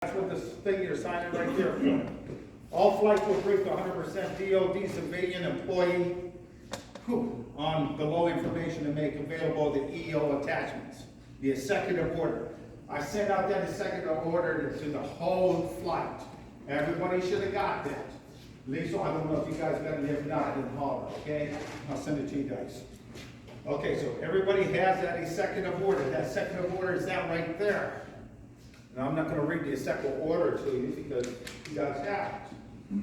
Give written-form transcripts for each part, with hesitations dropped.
That's what this thing you're signing right there for. All flights will brief 100% DOD civilian employee on below information to make available the EO attachments. The executive order. I sent out that executive order to the whole flight. Everybody should have got that. Lisa, I don't know if you guys got it, if not, then holler, okay? I'll send it to you guys. Okay, so everybody has that executive order. That executive order is that right there. Now, I'm not gonna read the executive order to you because you guys have it.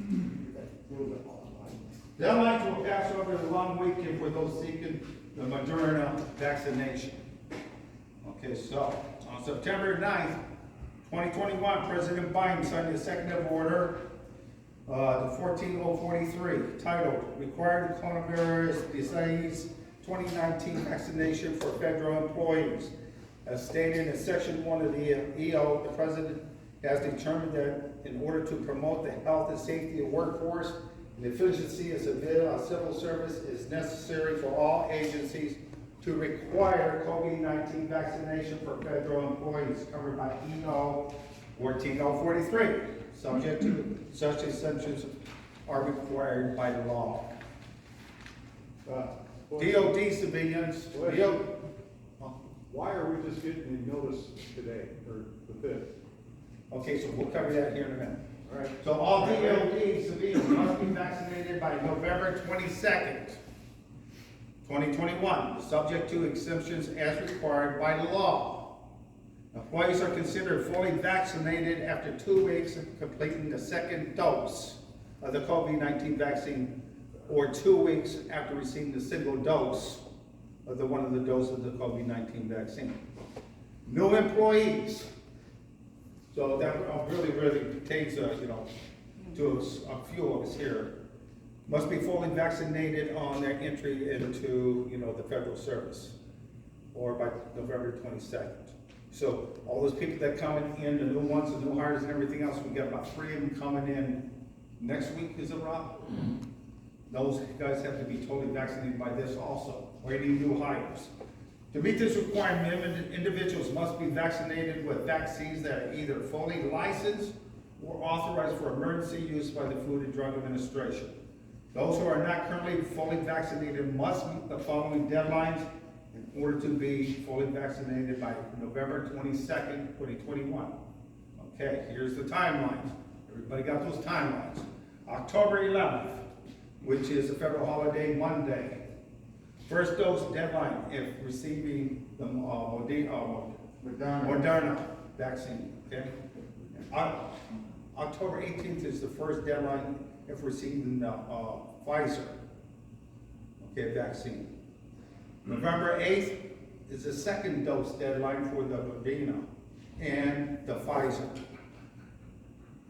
Deadlines will pass over the long weekend for those seeking the Moderna vaccination. Okay, so on September 9th, 2021, President Biden signed the executive order, the 14043, titled Required Coronavirus Disease 2019 Vaccination for Federal Employees. As stated in Section 1 of the EO, the President has determined that in order to promote the health and safety of workforce and efficiency of civil service, it is necessary for all agencies to require COVID-19 vaccination for federal employees covered by EO 14043, subject to such exemptions are required by law. DOD civilians, Why are we just getting the notice today, or the 5th? okay, so we'll cover that here in a minute. All right. So all DOD civilians must be vaccinated by November 22nd, 2021, subject to exemptions as required by law. Employees are considered fully vaccinated after 2 weeks of completing the second dose of the COVID-19 vaccine, or 2 weeks after receiving the single dose of one of the doses of the COVID-19 vaccine. No employees. So that really pertains, to a few of us here. Must be fully vaccinated on their entry into, the federal service, or by November 22nd. So all those people that coming in, the new ones, the new hires and everything else, we got about 3 of them coming in next week, is it Rob? Those guys have to be totally vaccinated by this also, or any new hires. To meet this requirement, individuals must be vaccinated with vaccines that are either fully licensed or authorized for emergency use by the Food and Drug Administration. Those who are not currently fully vaccinated must meet the following deadlines in order to be fully vaccinated by November 22nd, 2021. Okay, here's the timelines. Everybody got those timelines. October 11th, which is a federal holiday, Monday. First dose deadline if receiving the Moderna vaccine, okay? October 18th is the first deadline if receiving the Pfizer, okay, vaccine. November 8th is the second dose deadline for the Moderna and the Pfizer.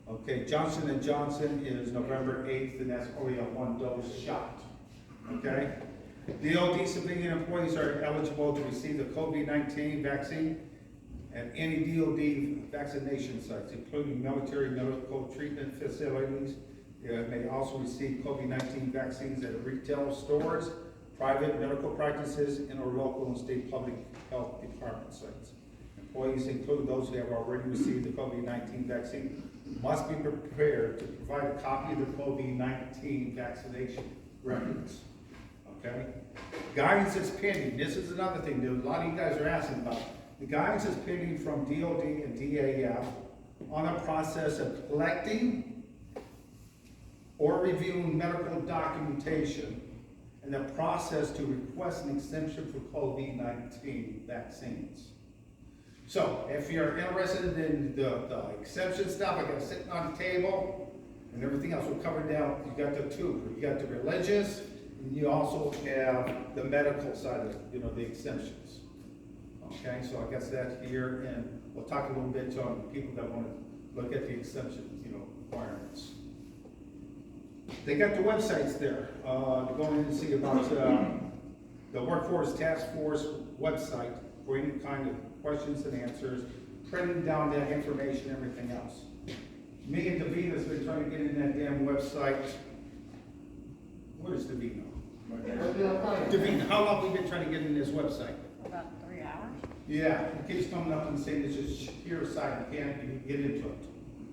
Okay, Johnson & Johnson is November 8th, and that's only a 1-dose shot, okay? DOD civilian employees are eligible to receive the COVID-19 vaccine at any DOD vaccination sites, including military medical treatment facilities. They may also receive COVID-19 vaccines at retail stores, private medical practices, and or local and state public health department sites. Employees include those who have already received the COVID-19 vaccine must be prepared to provide a copy of the COVID-19 vaccination records. Okay? Guidance is pending. This is another thing that a lot of you guys are asking about. The guidance is pending from DOD and DAF on a process of collecting or reviewing medical documentation and the process to request an exemption for COVID-19 vaccines. So, if you're interested in the exemption stuff, I got it sitting on the table, and everything else will cover down. You got the two. You got the religious, and you also have the medical side of the exemptions. Okay, so I guess that's here, and we'll talk a little bit on people that want to look at the exemption, requirements. They got the websites there. Go in and see about the Workforce Task Force website for any kind of questions and answers, printing down that information, everything else. Me and Davina's been trying to get in that damn website. Where's Davina? Davina, how long have we been trying to get in this website? About 3 hours. Yeah, it keeps coming up and saying it's a secure site, you can't get into it.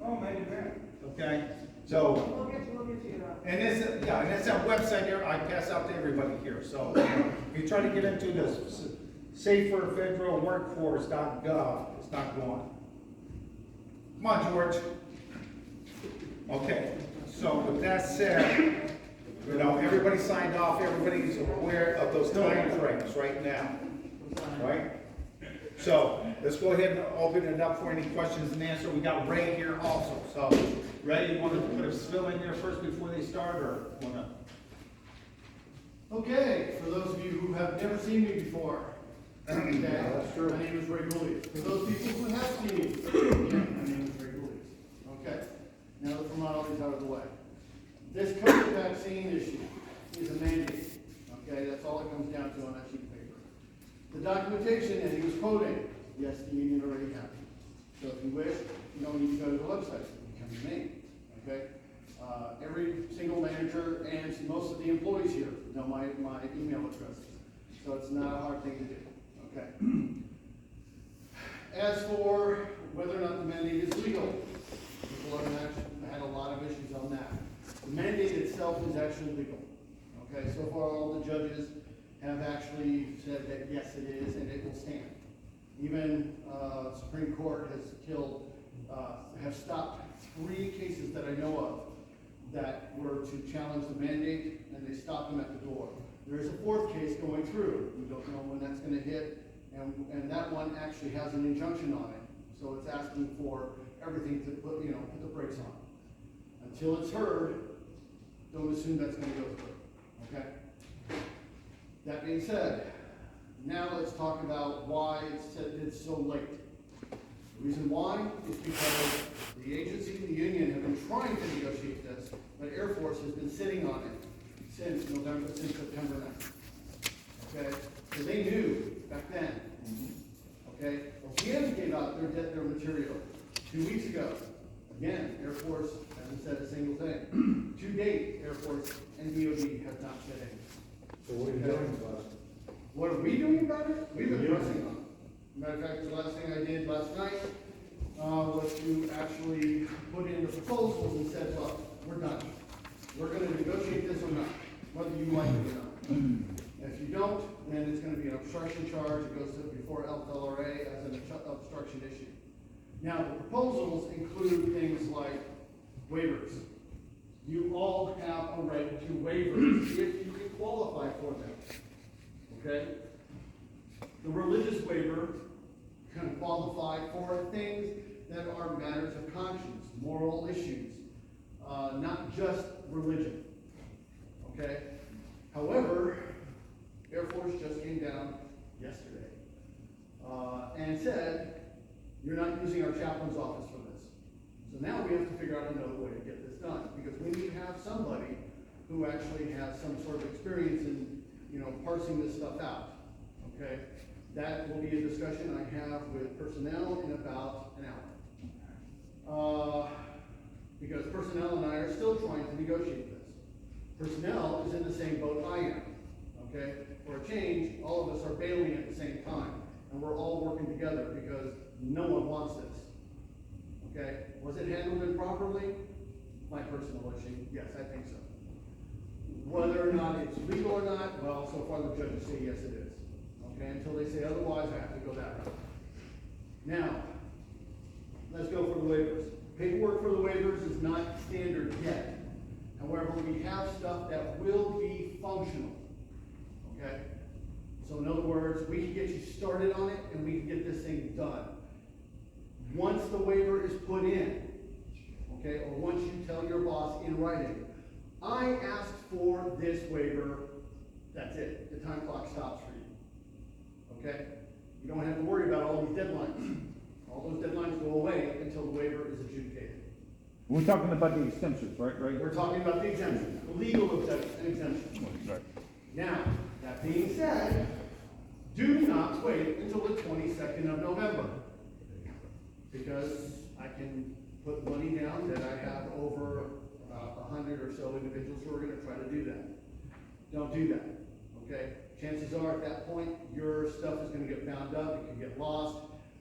Oh, maybe that. Okay, so, We'll get to you that. and this, yeah, and that's that website here, I pass out to everybody here, so, if you try to get into this saferfederalworkforce.gov, it's not going. Come on, George. Okay, so with that said, you know, everybody signed off, everybody's aware of those time frames right now, right? So, let's go ahead and open it up for any questions and answers. We got Ray here also, so, Ray, you wanna put a spill in there first before they start, or wanna? Okay, for those of you who have never seen me before, okay, that's true. my name is Ray Goulias. For those people who have seen me, again, my name is Ray Goulias. Okay, now that formalities out of the way. This COVID vaccine issue is a mandate, okay, that's all it comes down to on that sheet of paper. The documentation that he was quoting, yes, the union already has it. So if you wish, you don't need to go to the website, you can come to me, okay? Every single manager and most of the employees here know my email addresses, so it's not a hard thing to do, okay? As for whether or not the mandate is legal, people have actually had a lot of issues on that. The mandate itself is actually legal, okay? So far, all the judges have actually said that yes, it is, and it will stand. Even, Supreme Court has have stopped 3 cases that I know of that were to challenge the mandate, and they stopped them at the door. There is a 4th case going through. We don't know when that's gonna hit, and that one actually has an injunction on it. So it's asking for everything to put the brakes on. Until it's heard, don't assume that's gonna go through, okay? That being said, now let's talk about why it's so late. The reason why is because the agency and the union have been trying to negotiate this, but Air Force has been sitting on it since September 9th. Okay, so they knew back then. Okay, OPM gave out their material 2 weeks ago. Again, Air Force hasn't said a single thing. To date, Air Force and DoD have not said anything. So what are you doing about it? What are we doing about it? We've been pressing on it. Matter of fact, the last thing I did last night was to actually put in the proposals and said, look, we're done. We're gonna negotiate this or not, whether you like it or not. If you don't, then it's gonna be an obstruction charge. It goes before LLRA as an obstruction issue. Now, the proposals include things like waivers. You all have a right to waivers if you can qualify for them. Okay? The religious waiver can qualify for things that are matters of conscience, moral issues, not just religion. Okay? However, Air Force just came down yesterday and said, you're not using our chaplain's office for this. So now we have to figure out another way to get this done, because we need to have somebody who actually has some sort of experience in, parsing this stuff out, okay? That will be a discussion I have with personnel in about an hour. Because personnel and I are still trying to negotiate this. Personnel is in the same boat I am, okay? For a change, all of us are bailing at the same time, and we're all working together because no one wants this, okay? Was it handled improperly? My personal issue, yes, I think so. Whether or not it's legal or not, well, so far the judges say yes, it is. Okay, until they say otherwise, I have to go that route. Now, let's go for the waivers. Paperwork for the waivers is not standard yet. However, we have stuff that will be functional. Okay? So in other words, we can get you started on it and we can get this thing done. Once the waiver is put in, okay, or once you tell your boss in writing, I asked for this waiver, that's it. The time clock stops for you. Okay? You don't have to worry about all these deadlines. All those deadlines go away until the waiver is adjudicated. We're talking about the exemptions, right? We're talking about the exemption, the legal exemption. Right. Now, that being said, do not wait until the 22nd of November. Because I can put money down that I have over 100 or so individuals who are gonna try to do that. Don't do that, okay? Chances are at that point, your stuff is gonna get bound up, it could get lost.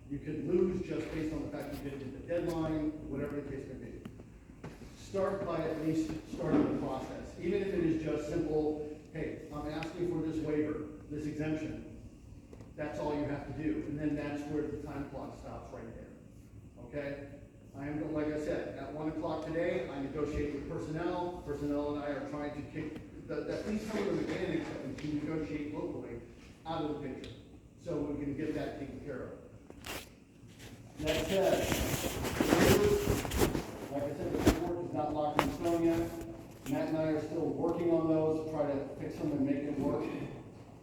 You could lose just based on the fact you didn't hit the deadline, whatever the case may be. start by at least starting the process, even if it is just simple, hey, I'm asking for this waiver, this exemption. That's all you have to do, and then that's where the time clock stops right there, okay? I am, like I said, at 1 o'clock today, I negotiate with personnel and I are trying to kick, at least some of the mechanics that we can negotiate locally out of the picture, so we can get that taken care of. That said, like I said, the paperwork is not locked in stone yet. Matt and I are still working on those, to try to fix them and make it work.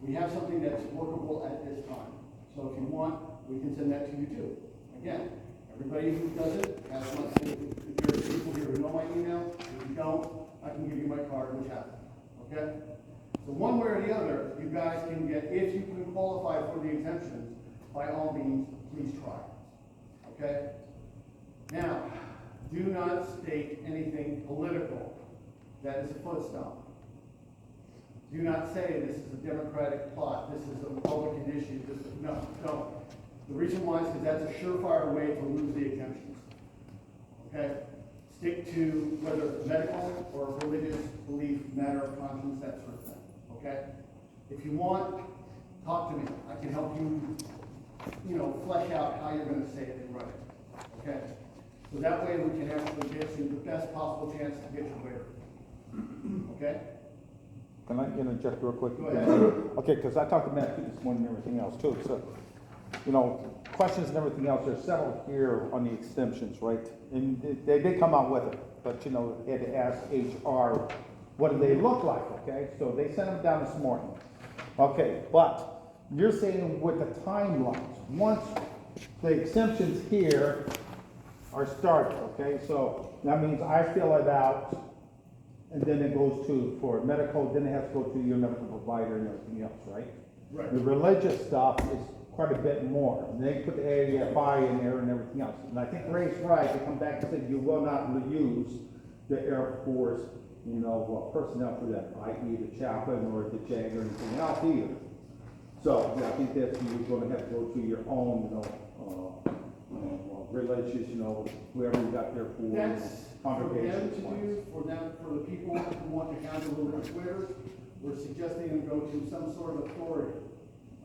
We have something that's workable at this time. So if you want, we can send that to you too. Again, everybody who does it has my, if there's people here who know my email, if you don't, I can give you my card, which has it, okay? So one way or the other, you guys can get, if you can qualify for the exemptions, by all means, please try. Okay? Now, do not state anything political. That is a foot stomp. Do not say this is a Democratic plot, this is a Republican issue, no, don't. The reason why is because that's a surefire way to lose the exemptions. Okay? Stick to whether it's medical or religious belief, matter of conscience, that sort of thing. Okay? If you want, talk to me. I can help you, flesh out how you're gonna say it and write it. Okay? So that way we can actually get you the best possible chance to get your waiver. Okay? Can I interject real quick? Go ahead. Okay, because I talked to Matt too this morning and everything else too, so, questions and everything else, they're settled here on the exemptions, right? And they did come out with it, but, they had to ask HR, what do they look like, okay? So they sent them down this morning. Okay, but you're saying with the timelines, once the exemptions here are started, okay? So that means I fill it out, and then it goes for medical, then it has to go to your medical provider and everything else, right? Right. The religious stuff is quite a bit more. And they put the AFI in there and everything else. And I think Ray's right, they come back and say you will not use the Air Force, personnel for that, i.e. the chaplain or the JAG or anything else either. So, I think that's, you're gonna have to go to your own, religious, whoever you got there for. That's for them congregations. to do, for the people who want to handle religious waivers. We're suggesting them go to some sort of authority.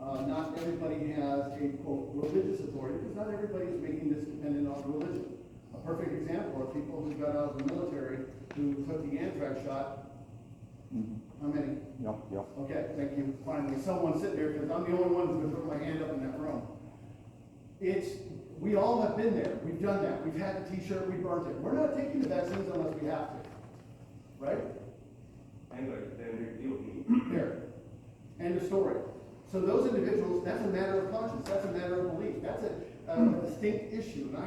Not everybody has a quote religious authority, because not everybody is making this dependent on religion. A perfect example are people who got out of the military who took the anthrax shot. How many? Yep. Okay, thank you. Finally, someone sitting there, because I'm the only one who's gonna put my hand up in that room. We all have been there. We've done that. We've had the t-shirt, we burnt it. We're not taking the vaccines unless we have to. Right? There. End of story. So those individuals, that's a matter of conscience, that's a matter of belief, that's a distinct issue. And I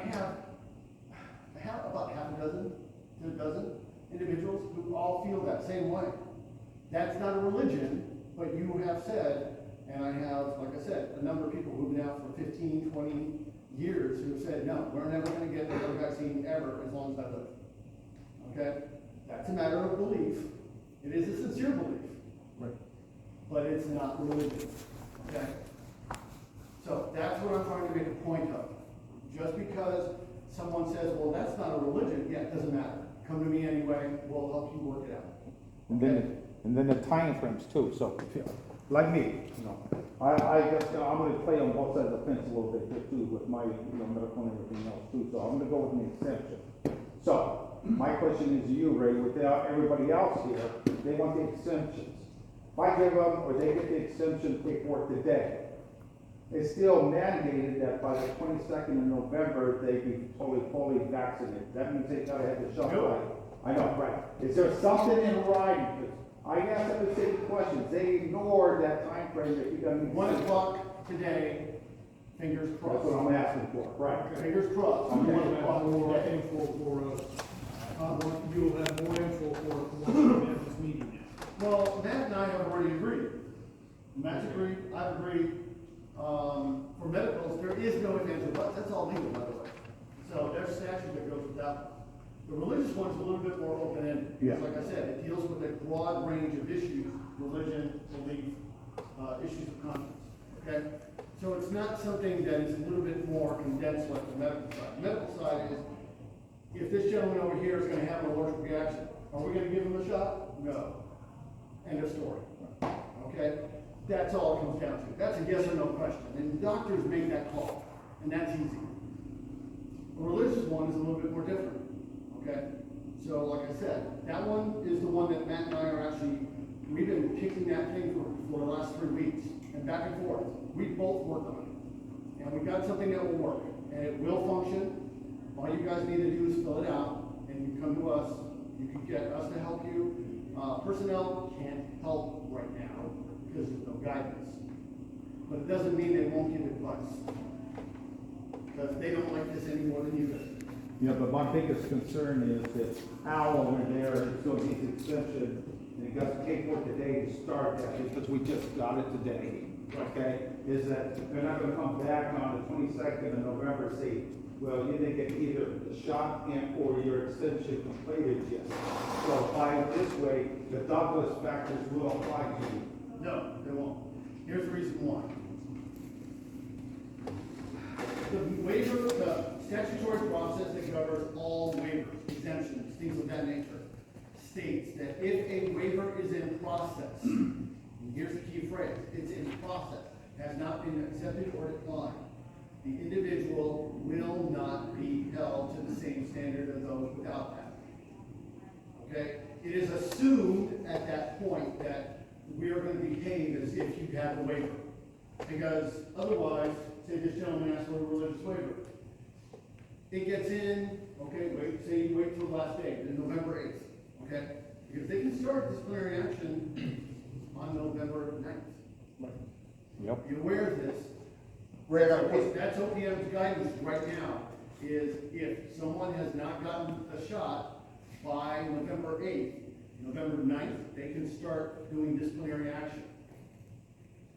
have about half a dozen to a dozen individuals who all feel that same way. That's not a religion, but you have said, and I have, like I said, a number of people who've been out for 15, 20 years who have said, no, we're never gonna get another vaccine ever as long as I live. Okay? That's a matter of belief. It is a sincere belief. Right. But it's not religion. Okay? So that's what I'm trying to make a point of. Just because someone says, well, that's not a religion, yeah, it doesn't matter. Come to me anyway, we'll help you work it out. And then the time frames too, so, like me, I guess, I'm gonna play on both sides of the fence a little bit here too, with my, medical and everything else too, so I'm gonna go with an exception. So, my question is to you, Ray, without everybody else here, they want the exemptions. If I give them, or they get the exemption paperwork today, it's still mandated that by the 22nd of November, they be fully vaccinated. That means they gotta have the shot. Nope. I know, right. Is there something in writing? I asked them the same questions. They ignored that time frame that you got. 1 o'clock today, fingers That's crossed. what I'm asking for, right? Fingers crossed. Okay. 1 o'clock More today. info for us. You'll have more info for us once we have this meeting. Well, Matt and I have already agreed. Matt's agreed, I've agreed. For medicals, there is no ifs, ands, or buts. That's all legal, by the way. So there's statute that goes with that one. The religious one's a little bit more open-ended. Yeah. Like I said, it deals with a broad range of issues, religion, belief, issues of conscience, okay? So it's not something that is a little bit more condensed like the medical side. The medical side is, if this gentleman over here is gonna have an allergic reaction, are we gonna give him a shot? No. End of story. Okay? That's all it comes down to. That's a yes or no question. And doctors make that call, and that's easy. The religious one is a little bit more different. Okay? So like I said, that one is the one that Matt and I are actually, we've been kicking that thing for the last 3 weeks, and back and forth. We both worked on it. And we got something that will work, and it will function. All you guys need to do is fill it out, and you come to us. You can get us to help you. Personnel can't help right now because there's no guidance. But it doesn't mean they won't give advice. Because they don't like this any more than you do. Yeah, but my biggest concern is that Al over there is going to get the extension, and he got the paperwork today to start that, because we just got it today, okay? Is that they're not gonna come back on the 22nd of November and say, well, you didn't get either the shot and or your extension completed yet. So by this way, the Douglas factors will apply to you. No, they won't. Here's the reason why. The waiver, the statutory process that governs all waivers, exemptions, things of that nature, states that if a waiver is in process, and here's the key phrase, it's in process, has not been accepted or declined, the individual will not be held to the same standard as those without that. Okay? It is assumed at that point that we are going to behave as if you have a waiver. Because otherwise, say this gentleman asked for a religious waiver. It gets in, okay, say you wait till the last day, then November 8th, okay? Because they can start disciplinary action on November 9th. Yep. Be aware of this. Greg, I was- That's OPM's guidance right now, is if someone has not gotten a shot by November 8th, November 9th, they can start doing disciplinary action.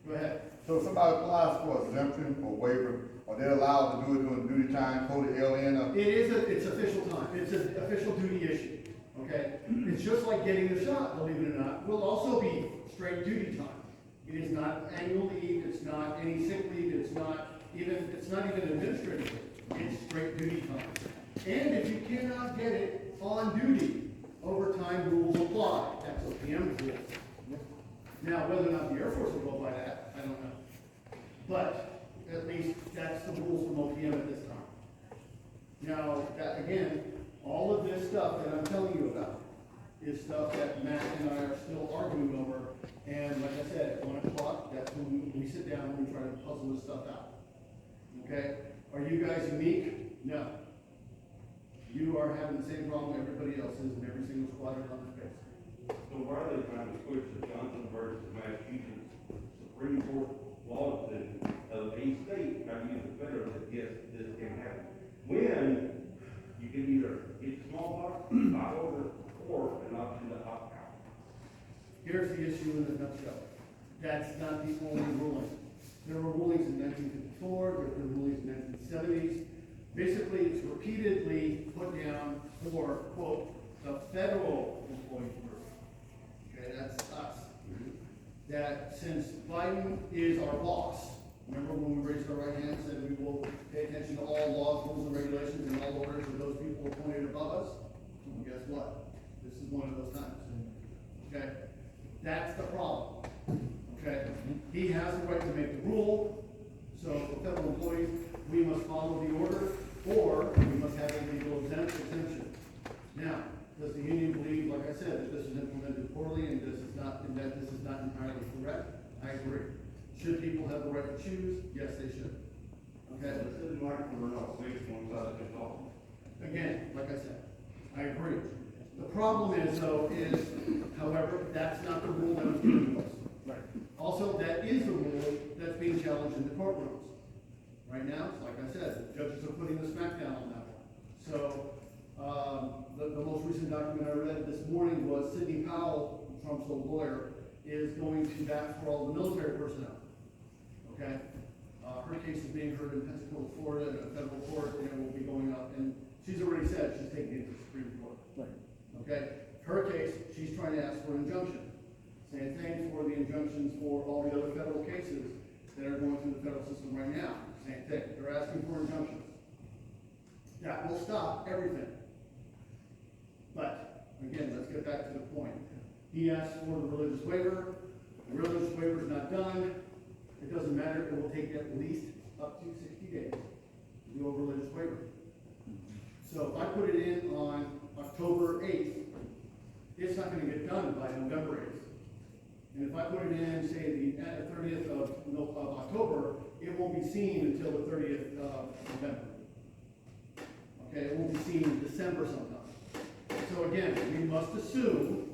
Go ahead. So if somebody applies for exemption or waiver, are they allowed to do it during duty time, code the LN or? It's official time, it's an official duty issue, okay? It's just like getting the shot, believe it or not, will also be straight duty time. It is not annual leave, it's not any sick leave, it's not even administrative leave, it's straight duty time. And if you cannot get it on duty, overtime rules apply, that's OPM's rule. Now, whether or not the Air Force will go by that, I don't know. But at least that's the rules from OPM at this time. Now, that, again, all of this stuff that I'm telling you about is stuff that Matt and I are still arguing over. And like I said, at 1 o'clock, that's when we sit down and we try to puzzle this stuff out. Okay? Are you guys unique? No. You are having the same problem everybody else is in every single squadron on the space. So why are they trying to switch the Johnson versus Massachusetts Supreme Court law decision of a state, not use the federal, that yes, this can happen? When you can either get smallpox, not over, or an option to opt out. Here's the issue in a nutshell. That's not the only ruling. There were rulings in 1954, there were rulings in 1970s. Basically, it's repeatedly put down for, quote, the federal employee group. Okay, that's us. That since Biden is our boss, remember when we raised our right hand and said we will pay attention to all laws, rules, and regulations and all orders of those people appointed above us? Well, guess what? This is one of those times. Okay? That's the problem. Okay? He has the right to make the rule, so for federal employees, we must follow the order, or we must have a legal exemption. Now, does the union believe, like I said, that this is implemented poorly and this is not, and that this is not entirely correct? I agree. Should people have the right to choose? Yes, they should. Okay? This isn't like we're not safe one size fits all. Again, like I said, I agree. The problem is, though, however, that's not the rule that was given to us. Also, that is the rule that's being challenged in the courtrooms. Right now, like I said, the judges are putting the smackdown on that one. So, the most recent document I read this morning was Sidney Powell, Trump's old lawyer, is going to bat for all the military personnel. Okay? Her case is being heard in Pensacola, Florida, in a federal court, and it will be going up, and she's already said she's taking it to the Supreme Court. Okay? Her case, she's trying to ask for an injunction. Same thing for the injunctions for all the other federal cases that are going through the federal system right now. Same thing. They're asking for injunctions. That will stop everything. get back to the point. He asked for the religious waiver, the religious waiver is not done, it doesn't matter, it will take at least up to 60 days to do a religious waiver. So if I put it in on October 8th, it's not gonna get done by November 8th. And if I put it in, say, the 30th of October, it won't be seen until the 30th of November. Okay, it won't be seen in December sometime. So again, we must assume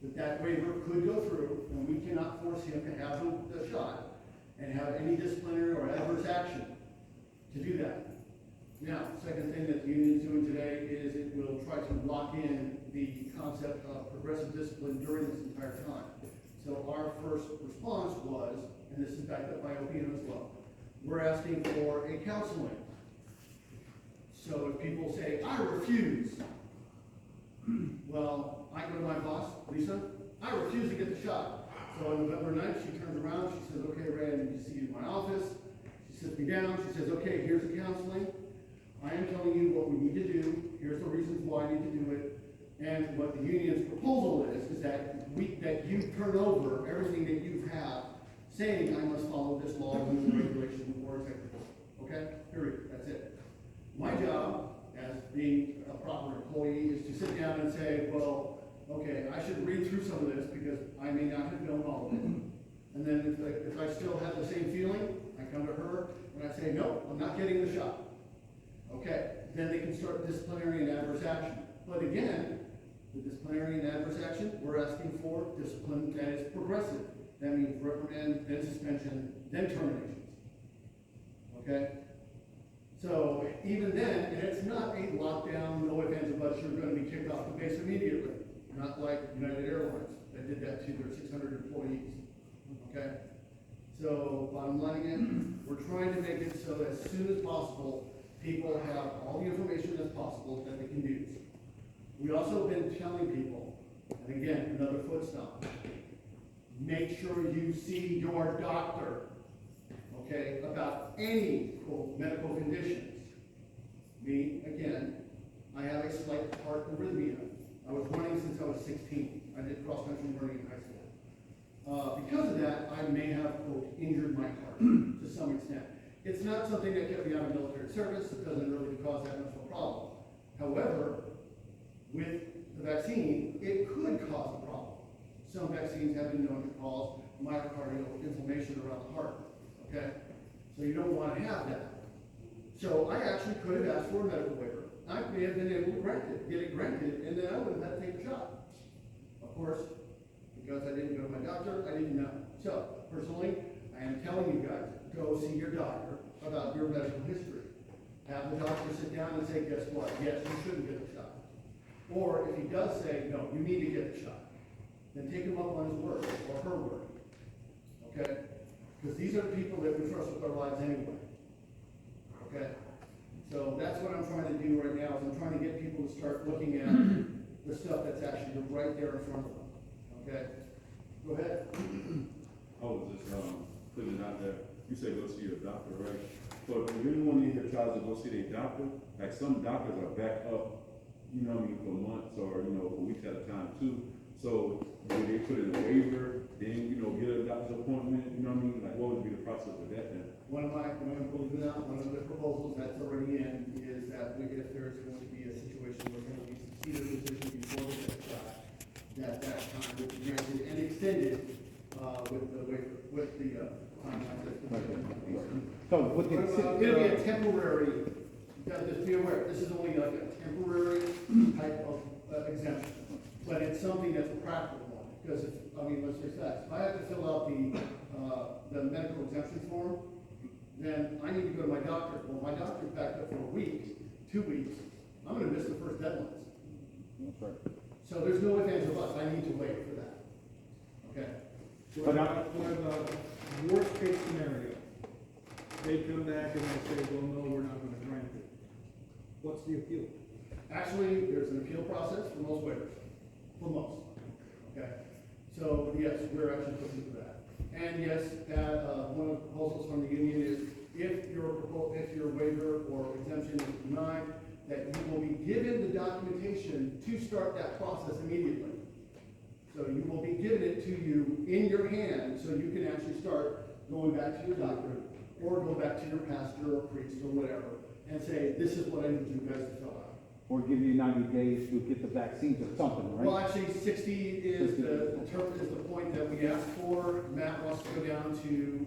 that that waiver could go through, and we cannot force him to have the shot and have any disciplinary or adverse action to do that. Now, second thing that the union's doing today is it will try to lock in the concept of progressive discipline during this entire time. So our first response was, and this is backed up by OPM as well, we're asking for a counseling. So if people say, I refuse, well, I go to my boss, Lisa, I refuse to get the shot. So on November 9th, she turns around, she says, okay, Ray, I need to see you in my office. She sits me down, she says, okay, here's the counseling. I am telling you what we need to do, here's the reasons why I need to do it. And what the union's proposal is that you turn over everything that you have, saying I must follow this law, rules, and regulation, or executive order. Okay? Period. That's it. My job, as being a proper employee, is to sit down and say, well, okay, I should read through some of this because I may not have known all of it. And then if I still have the same feeling, I come to her and I say, no, I'm not getting the shot. Okay, then they can start disciplinary and adverse action. But again, the disciplinary and adverse action, we're asking for discipline that is progressive. That means reprimand, then suspension, then terminations. Okay? So even then, and it's not a lockdown, no ifs, ands, or buts, you're gonna be kicked off the base immediately. Not like United Airlines that did that to their 600 employees. Okay? So bottom line again, we're trying to make it so that as soon as possible, people have all the information as possible that they can use. We also have been telling people, and again, another foot stomp, make sure you see your doctor, okay, about any quote, medical conditions. Me, again, I have a slight heart arrhythmia. I was running since I was 16. I did cross-country running in high school. Because of that, I may have, quote, injured my heart to some extent. It's not something that kept me out of military service. It doesn't really cause that much of a problem. However, with the vaccine, it could cause a problem. Some vaccines have been known to cause myocardial inflammation around the heart, okay? So you don't want to have that. So I actually could have asked for a medical waiver. I may have been able to get it granted, and then I wouldn't have to take a shot. Of course, because I didn't go to my doctor, I didn't know. So, personally, I am telling you guys, go see your doctor about your medical history. Have the doctor sit down and say, guess what? Yes, you shouldn't get the shot. Or if he does say, no, you need to get the shot, then take him up on his word or her word. Okay? Because these are the people that we trust with our lives anyway. Okay? So that's what I'm trying to do right now, is I'm trying to get people to start looking at the stuff that's actually right there in front of them. Okay? Go ahead. I was just, putting it out there, you say go see your doctor, right? So if anyone in here tries to go see their doctor, like some doctors are back up, you know what I mean, for months or, you know, for weeks at a time too. So when they put in a waiver, then, you know, get a doctor's appointment, you know what I mean? Like what would be the process of that then? One of the proposals that's already in is that if there's going to be a situation where there will be some cedar position before the next shot, that time would be granted and extended, with the waiver, with the, timeline that's been. So with the, It'll be a temporary, just be aware, this is only like a temporary type of exemption. But it's something that's a practical one, because if, I mean, let's face that, if I have to fill out the medical exemption form, then I need to go to my doctor. Well, my doctor's backed up for a week, 2 weeks, I'm gonna miss the first deadlines. that's right. So there's no ifs, ands, or buts, I need to wait for that. Okay? But now, What about worst case scenario? They come back and they say, well, no, we're not gonna grant it. What's the appeal? Actually, there's an appeal process for most waivers, for most, okay? So, yes, we're actually pushing for that. And yes, one of the proposals from the union is if your waiver or exemption is denied, that you will be given the documentation to start that process immediately. So you will be given it to you in your hand, so you can actually start going back to your doctor, or go back to your pastor or priest or whatever, and say, this is what I need you guys to fill out. Or give you 90 days to get the vaccines or something, Well, right? actually, 60 is the term, is the point that we asked for. Matt wants to go down to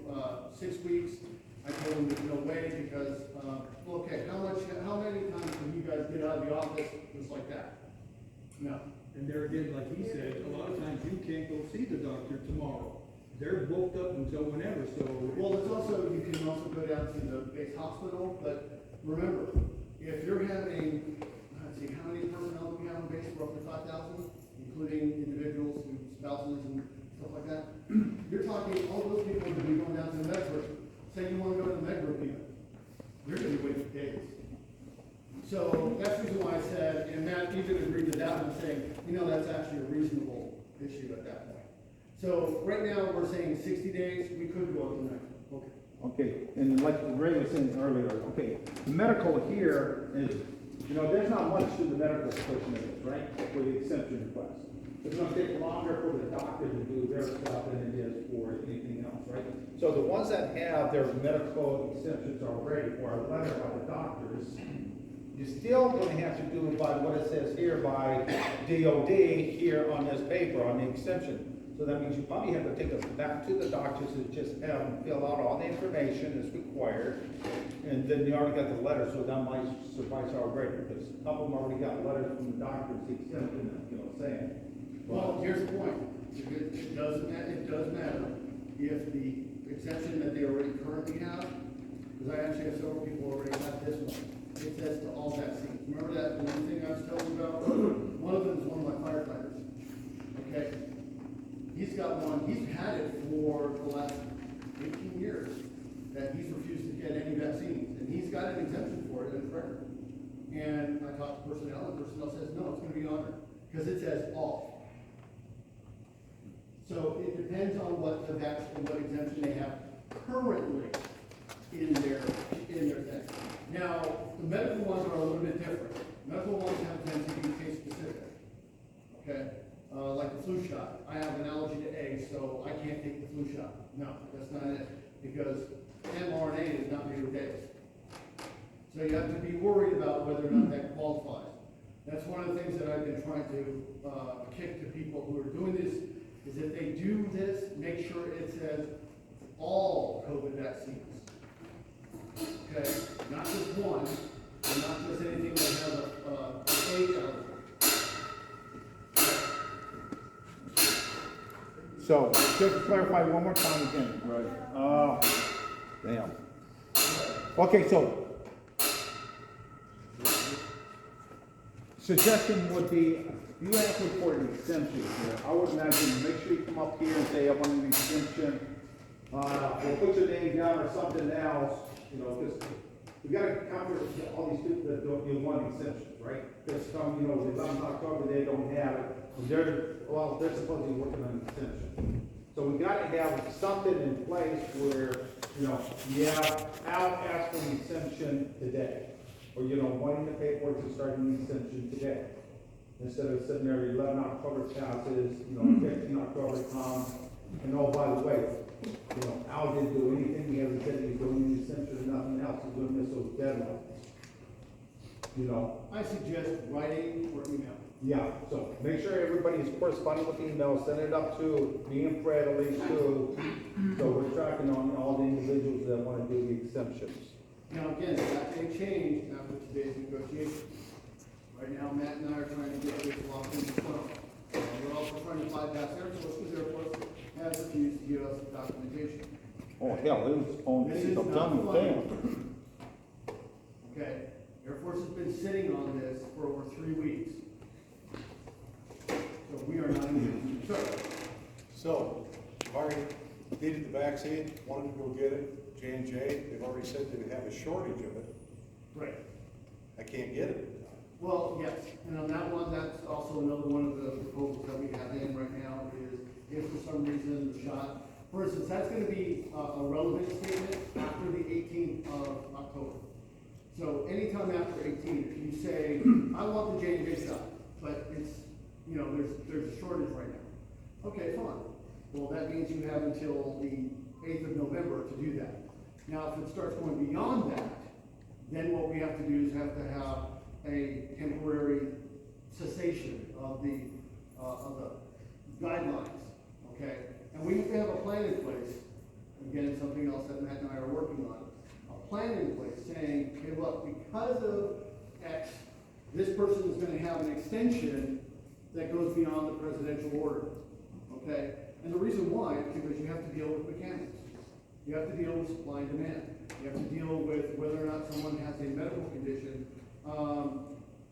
6 weeks. I told him there's no way because, okay, how many times can you guys get out of the office just like that? No. And there again, like he said, a lot of times you can't go see the doctor tomorrow. They're booked up until whenever, so. Well, it's also, you can also go down to the base hospital, but remember, if you're having, let's see, how many personnel do we have on base? Roughly 5,000, including individuals and spouses and stuff like that. You're talking, all those people are gonna be going down to the med group. Say you wanna go to the med group even. You're gonna be waiting days. So that's the reason why I said, and Matt even agreed to that one, saying, that's actually a reasonable issue at that point. So right now, we're saying 60 days, we could go up to 90. Okay. Okay, and like Ray was saying earlier, okay, medical here is, there's not much to the medical portion of this, right? For the exemption request. It's gonna take longer for the doctor to do their stuff than it is for anything else, right? So the ones that have their medical exemptions already, or a letter by the doctors, you're still gonna have to do it by what it says here by DOD here on this paper, on the exemption. So that means you probably have to take it back to the doctors and just have them fill out all the information that's required. And then you already got the letter, so that might suffice already, because a couple of them already got letters from the doctors accepting them, saying. Well, here's the point. It does matter if the exemption that they already currently have, because I actually have several people already have this one. It says to all vaccines. Remember that one thing I was telling you about? One of them is one of my firefighters. Okay? He's got one, he's had it for the last 18 years, that he's refused to get any vaccines, and he's got an exemption for it in his record. And I talked to personnel, and personnel says, no, it's gonna be honored, because it says all. So it depends on what the vaccine, what exemption they have currently in their thing. Now, the medical ones are a little bit different. Medical ones have tend to be case specific, okay? Like the flu shot. I have an allergy to eggs, so I can't take the flu shot. No, that's not it, because mRNA is not made with eggs. So you have to be worried about whether or not that qualifies. That's one of the things that I've been trying to kick to people who are doing this, is if they do this, make sure it says all COVID vaccines. Okay, not just one, and not just anything that has a age element. So, just to clarify one more time again. Right. Damn. Okay, so, suggestion would be, you ask for an exemption here. I would imagine, make sure you come up here and say, I want an exemption. Or put your name down or something else, because we gotta cover all these people that don't want exemptions, right? Because some, the 11th October, they don't have it. They're supposed to be working on an exemption. So we gotta have something in place where, I'll ask for an exemption today. Or, wanting the paperwork to start an exemption today. Instead of sitting there, 11 October passes, 15 October comes, and oh, by the way, Al didn't do anything, he hasn't said he's doing any exemption or nothing else, he's doing this those deadlines. I suggest writing or email. Yeah, so make sure everybody's corresponding with emails, send it up to me and Fred at least too. So we're tracking on all the individuals that want to do the exemptions. Now, again, that may change after today's negotiation. Right now, Matt and I are trying to get this locked in stone. We're also trying to bypass Air Force, because Air Force has refused to give us the documentation. Oh, hell, it was on This me, is I'm not telling you, funny. damn. Okay, Air Force has been sitting on this for over 3 weeks. So we are not in the So, already needed the vaccine, wanted to go get it, J&J, they've already said they have a shortage of it. Right. I can't get it. Well, yes, and on that one, that's also another one of the proposals that we have in right now is if for some reason the shot, for instance, that's gonna be a relevant statement after the 18th of October. So anytime after 18, if you say, I want the J&J shot, but it's, you know, there's a shortage right now. Okay, fine. Well, that means you have until the 8th of November to do that. Now, if it starts going beyond that, then what we have to do is have to have a temporary cessation of the guidelines, okay? And we have to have a plan in place, again, something else that Matt and I are working on, a plan in place saying, okay, look, because of X, this person is gonna have an extension that goes beyond the presidential order, okay? And the reason why is because you have to deal with mechanics. You have to deal with supply and demand. You have to deal with whether or not someone has a medical condition.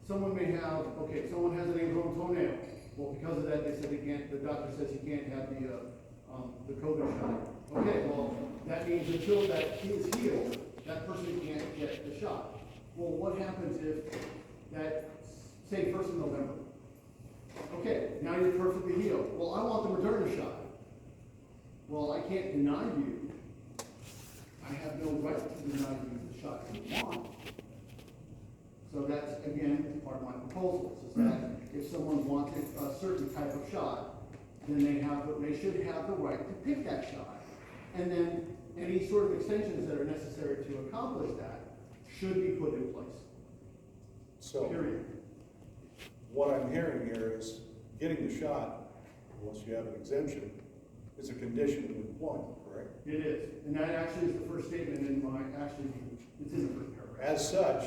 Someone may have, okay, someone has an ingrown toenail. Well, because of that, they said they can't, the doctor says he can't have the COVID shot. Okay, well, that means until that is healed, that person can't get the shot. Well, what happens if that, say, 1st of November? Okay, now you're perfectly healed. Well, I want the Moderna shot. Well, I can't deny you. I have no right to deny you the shot you want. So that's, again, part of my proposals, is that if someone wanted a certain type of shot, then they should have the right to pick that shot. And then any sort of extensions that are necessary to accomplish that should be put in place. So, Period. what I'm hearing here is getting the shot, unless you have an exemption, is a condition of employment, correct? It is, and that actually is the first statement in my, actually, it's in the first paragraph. As such,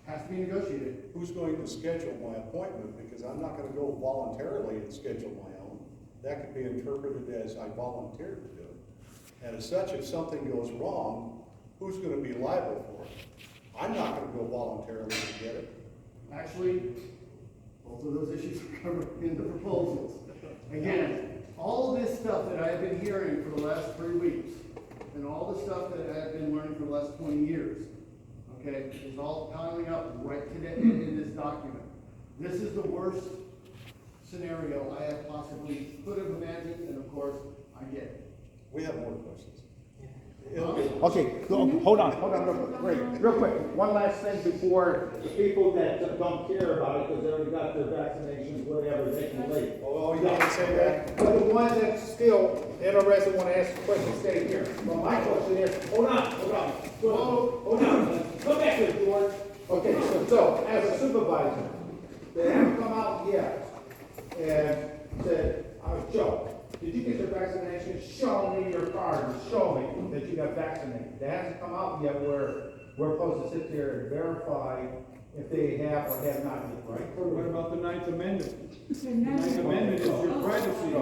Has to be negotiated. who's going to schedule my appointment? Because I'm not gonna go voluntarily and schedule my own. That could be interpreted as I volunteered to do it. And as such, if something goes wrong, who's gonna be liable for it? I'm not gonna go voluntarily to get it. Actually, both of those issues are covered in the proposals. Again, all of this stuff that I've been hearing for the last 3 weeks, and all the stuff that I've been learning for the last 20 years, okay, is all piling up right today in this document. This is the worst scenario I have possibly could have imagined, and of course, I get it. We have more questions. Okay, hold on, real quick. One last thing before the people that don't care about it, because they already got their vaccinations, whatever, they can wait. Oh, you didn't say that? But the ones that still interested, want to ask a question, stay here. Well, my question is, hold on. Hold on. Come back here, George. Okay, so as a supervisor, they haven't come out yet and said, Joe, did you get your vaccination? Show me your card, show me that you got vaccinated. That hasn't come out yet where we're supposed to sit there and verify if they have or have not yet, right? What about the Ninth Amendment? The Ninth Amendment is your privacy.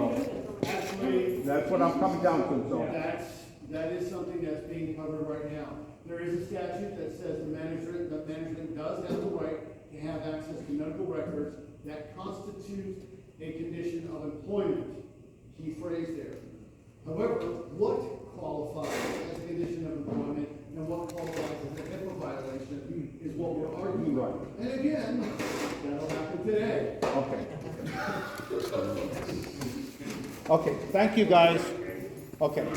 Actually, That's what I'm coming down to, so. that is something that's being covered right now. There is a statute that says the management does have the right to have access to medical records that constitute a condition of employment. Key phrase there. However, what qualifies as a condition of employment and what qualifies as a HIPAA violation is what we're arguing. Right. And again, that'll happen today. Okay. Okay, thank you, guys. Okay. Yeah.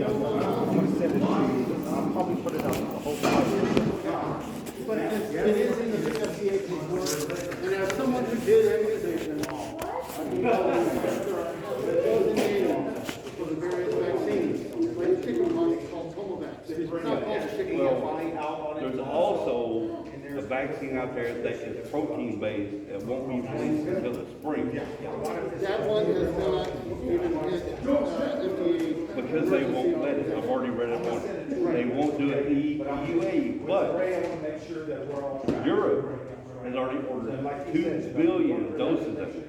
I'm gonna send it to you. I'll probably put it up the whole time. But it is in the negotiation report, and as someone who did immunization, I can tell you that those in need for the various vaccines, like chickenpox, called Tomovax. It's not called chickenpox. There's also a vaccine out there that is protein based that won't be released until the spring. That one has not even hit, FDA. Because they won't let it, I've already read it once. They won't do it EUA, but Europe has already ordered 2 billion doses of it.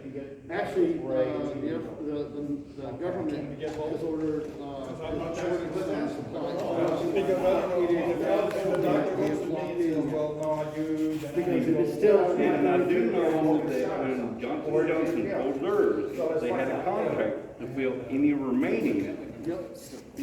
Actually, the government has ordered, because it is still. And I do know that when Johnson & Johnson told theirs, they had a contract to fill any remaining.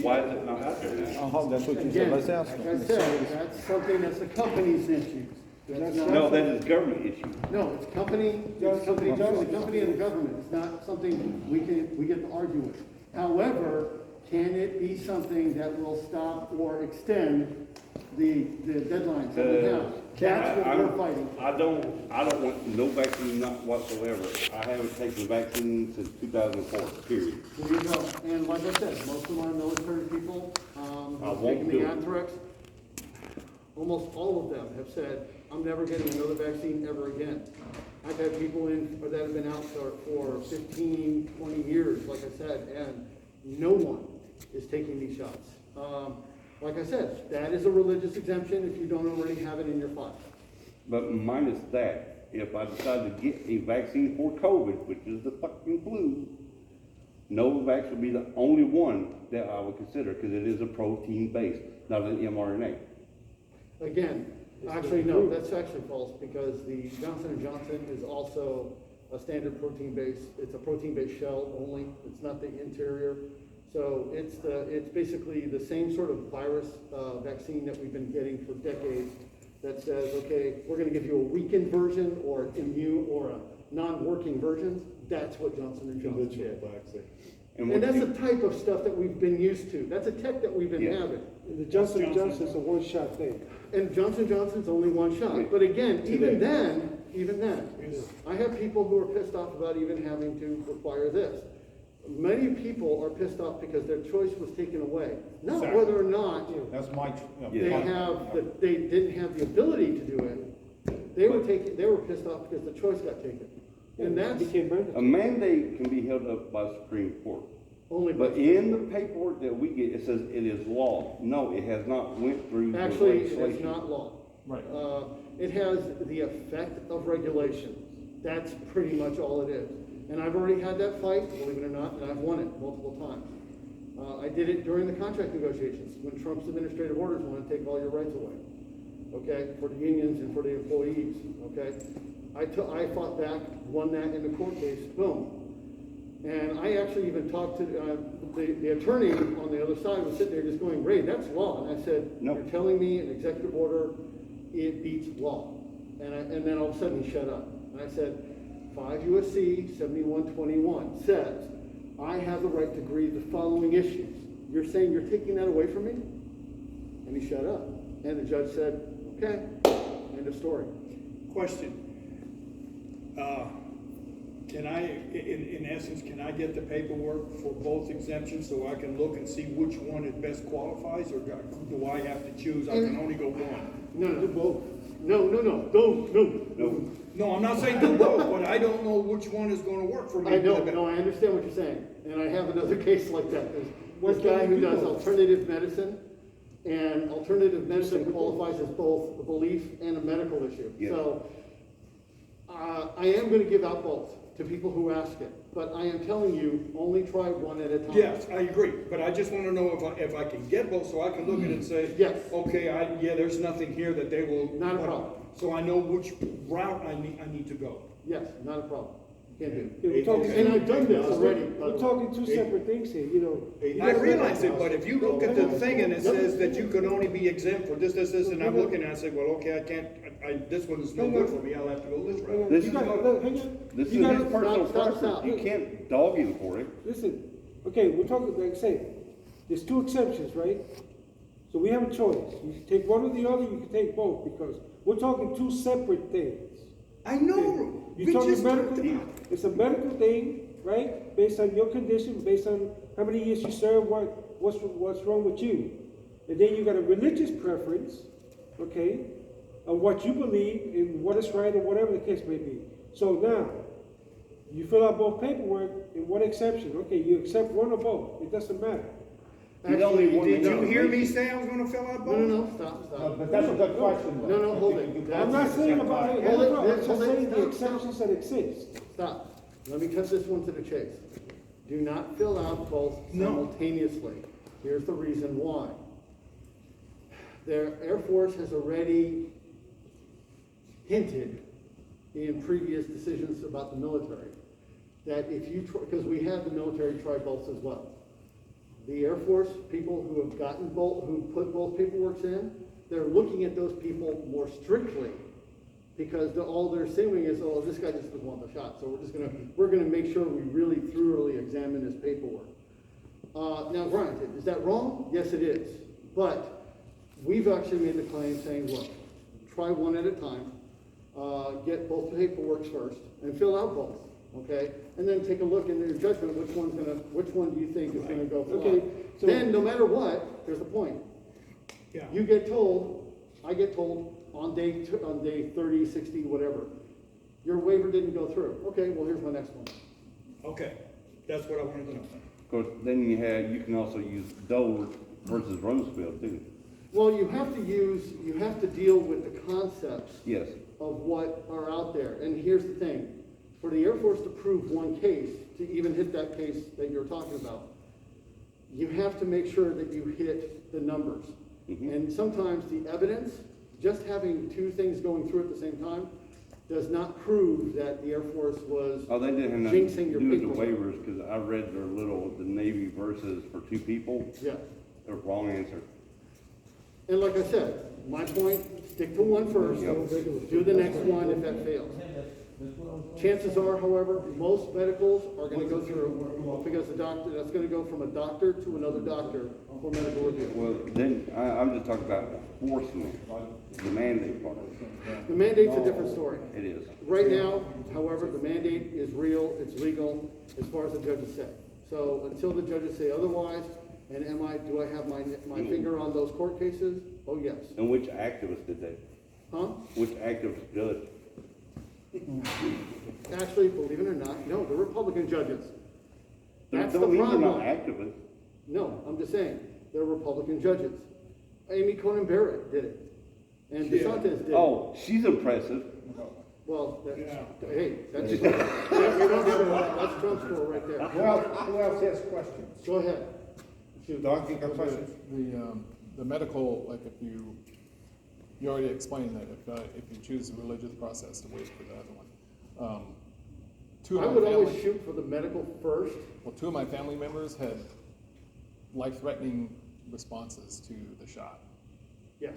Why is it not out there now? That's what you said, Again, let's like ask I them. said, that's something that's the company's issues. That's No, that is government issue. No, it's company, it's company, the company and the government, it's not something we get to argue with. However, can it be something that will stop or extend the deadlines that we have? That's what we're fighting. I don't want no vaccine, not whatsoever. I haven't taken the vaccine since 2004, period. There you go. And like I said, most of my military people, won't taking do the it. anthrax, almost all of them have said, I'm never getting another vaccine ever again. I've had people in, that have been out for 15, 20 years, like I said, and no one is taking these shots. Like I said, that is a religious exemption if you don't already have it in your file. But minus that, if I decide to get a vaccine for COVID, which is the fucking flu, Novavax would be the only one that I would consider, because it is a protein based, not an mRNA. Again, actually, no, that's actually false, because the Johnson & Johnson is also a standard protein-based, it's a protein-based shell only, it's not the interior. So it's basically the same sort of virus vaccine that we've been getting for decades that says, okay, we're gonna give you a weakened version or immune or a non-working version. That's what Johnson & Johnson did. And what that's you- the type of stuff that we've been used to. That's a tech that we've been Yeah. having. The Johnson & Johnson's a one-shot thing. And Johnson & Johnson's only one shot. But again, even then, I have people who are pissed off about even having to require this. Many people are pissed off because their choice was taken away. Not whether or not That's my, they didn't have the ability to do it. They were pissed off because the choice got taken. And that's Became A mandatory. mandate can be held up by the Supreme Court. only. But in the paperwork that we get, it says it is law. No, it has not went through the Actually, legislation. it's not law. Right. It has the effect of regulation. That's pretty much all it is. And I've already had that fight, believe it or not, and I've won it multiple times. I did it during the contract negotiations, when Trump's administrative orders wanted to take all your rights away, okay, for the unions and for the employees, okay? I fought back, won that in the court case, boom. And I actually even talked to, the attorney on the other side was sitting there just going, Ray, that's law. And I said, No. you're telling me an executive order, it beats law. And then all of a sudden he shut up. And I said, 5 U.S.C. 7121 says, I have the right to grieve the following issues. You're saying you're taking that away from me? And he shut up. And the judge said, okay, end of story. Question. Can I, in essence, can I get the paperwork for both exemptions so I can look and see which one it best qualifies, or do I have to choose? I can only go one. No, do both. No. No, I'm not saying do both, but I don't know which one is gonna work for me. I know, no, I understand what you're saying, and I have another case like that. There's Why this guy can't who you do does both? alternative medicine, and alternative medicine qualifies as both a belief and a medical issue. Yeah. So, I am gonna give out both to people who ask it, but I am telling you, only try one at a time. Yes, I agree, but I just wanna know if I can get both, so I can look at it and say, Yes. okay, there's nothing here that they will. Not a problem. So I know which route I need to go. Yes, not a problem. Can do. Yeah, we're talking- And I've done this already. by the We're way. talking two separate things here, you know. You I gotta realize it, recognize- but if you look at the thing and it says that you could only be exempt for this, and I'm looking at it, I say, well, okay, I can't, this one is no good for me, I'll have to go this Hang route. on, This you is gotta- what- look, hang on. This is You his gotta- personal stop. preference. You can't dog him for it. Listen, okay, we're talking, like I say, there's two exceptions, right? So we have a choice. You can take one or the other, you can take both, because we're talking two separate things. I know, we You're talking just talked medical, about it. it's a medical thing, right? Based on your condition, based on how many years you served, what's wrong with you. And then you got a religious preference, okay, of what you believe and what is right or whatever the case may be. So now, you fill out both paperwork, in what exception? Okay, you accept one or both, it doesn't matter. He's only one Did you member. hear me say I was gonna fill out both? No, stop. but that's a good question. though. No, hold it. You can do I'm both not at the saying same about time. it, Hold it, I'm just hold it, saying the stop. exceptions that exist. Stop. Let me cut this one to the chase. Do not fill out both No. simultaneously. Here's the reason why. The Air Force has already hinted in previous decisions about the military that if you, because we have the military try both as well. The Air Force, people who have gotten both, who put both paperworks in, they're looking at those people more strictly because all they're assuming is, oh, this guy just doesn't want the shot, so we're gonna make sure we really thoroughly examine his paperwork. Now granted, is that wrong? Yes, it is, but we've actually made the claim saying, look, try one at a time, get both paperwork first, and fill out both, okay? And then take a look in your judgment, which one do you think is gonna go fly? Okay, so- Then, no matter what, here's the point. Yeah. You get told, I get told on day 30, 60, whatever, your waiver didn't go through. Okay, well, here's my next one. Okay, that's what I wanted to know. Of course, then you can also use Dover versus Rumsfeld too. Well, you have to deal with the concepts Yes. of what are out there. And here's the thing, for the Air Force to prove one case, to even hit that case that you're talking about, you have to make sure that you hit the numbers. Mhm. And sometimes the evidence, just having two things going through at the same time, does not prove that the Air Force was Oh, they didn't have nothing jinxing to your do with the paperwork. waivers, because I read the Navy versus for 2 people, Yeah. the wrong answer. And like I said, my point, stick to one first, do the next one if that fails. Chances are, however, most medicals are gonna go through, because the doctor, that's gonna go from a doctor to another doctor for medical review. Well, then, I'm just talking about enforcement, the mandate part. The mandate's a different story. It is. Right now, however, the mandate is real, it's legal, as far as the judges say. So until the judges say otherwise, and do I have my finger on those court cases? Oh, yes. And which activist did they? Huh? Which activist judge? Actually, believe it or not, no, the Republican judges. That's the Don't mean they're not problem. activists. No, I'm just saying, they're Republican judges. Amy Coney Barrett did it, and Yeah. DeSantis did it. Oh, she's impressive. Well, Yeah. hey, that's, you don't have to- that's Trump's rule right there. Who else has questions? Go ahead. Doc, you got questions? The medical, like if you already explained that if you choose the religious process to wait for the other one. I would always shoot for the medical first. Well, 2 of my family members had life-threatening responses to the shot. Yes.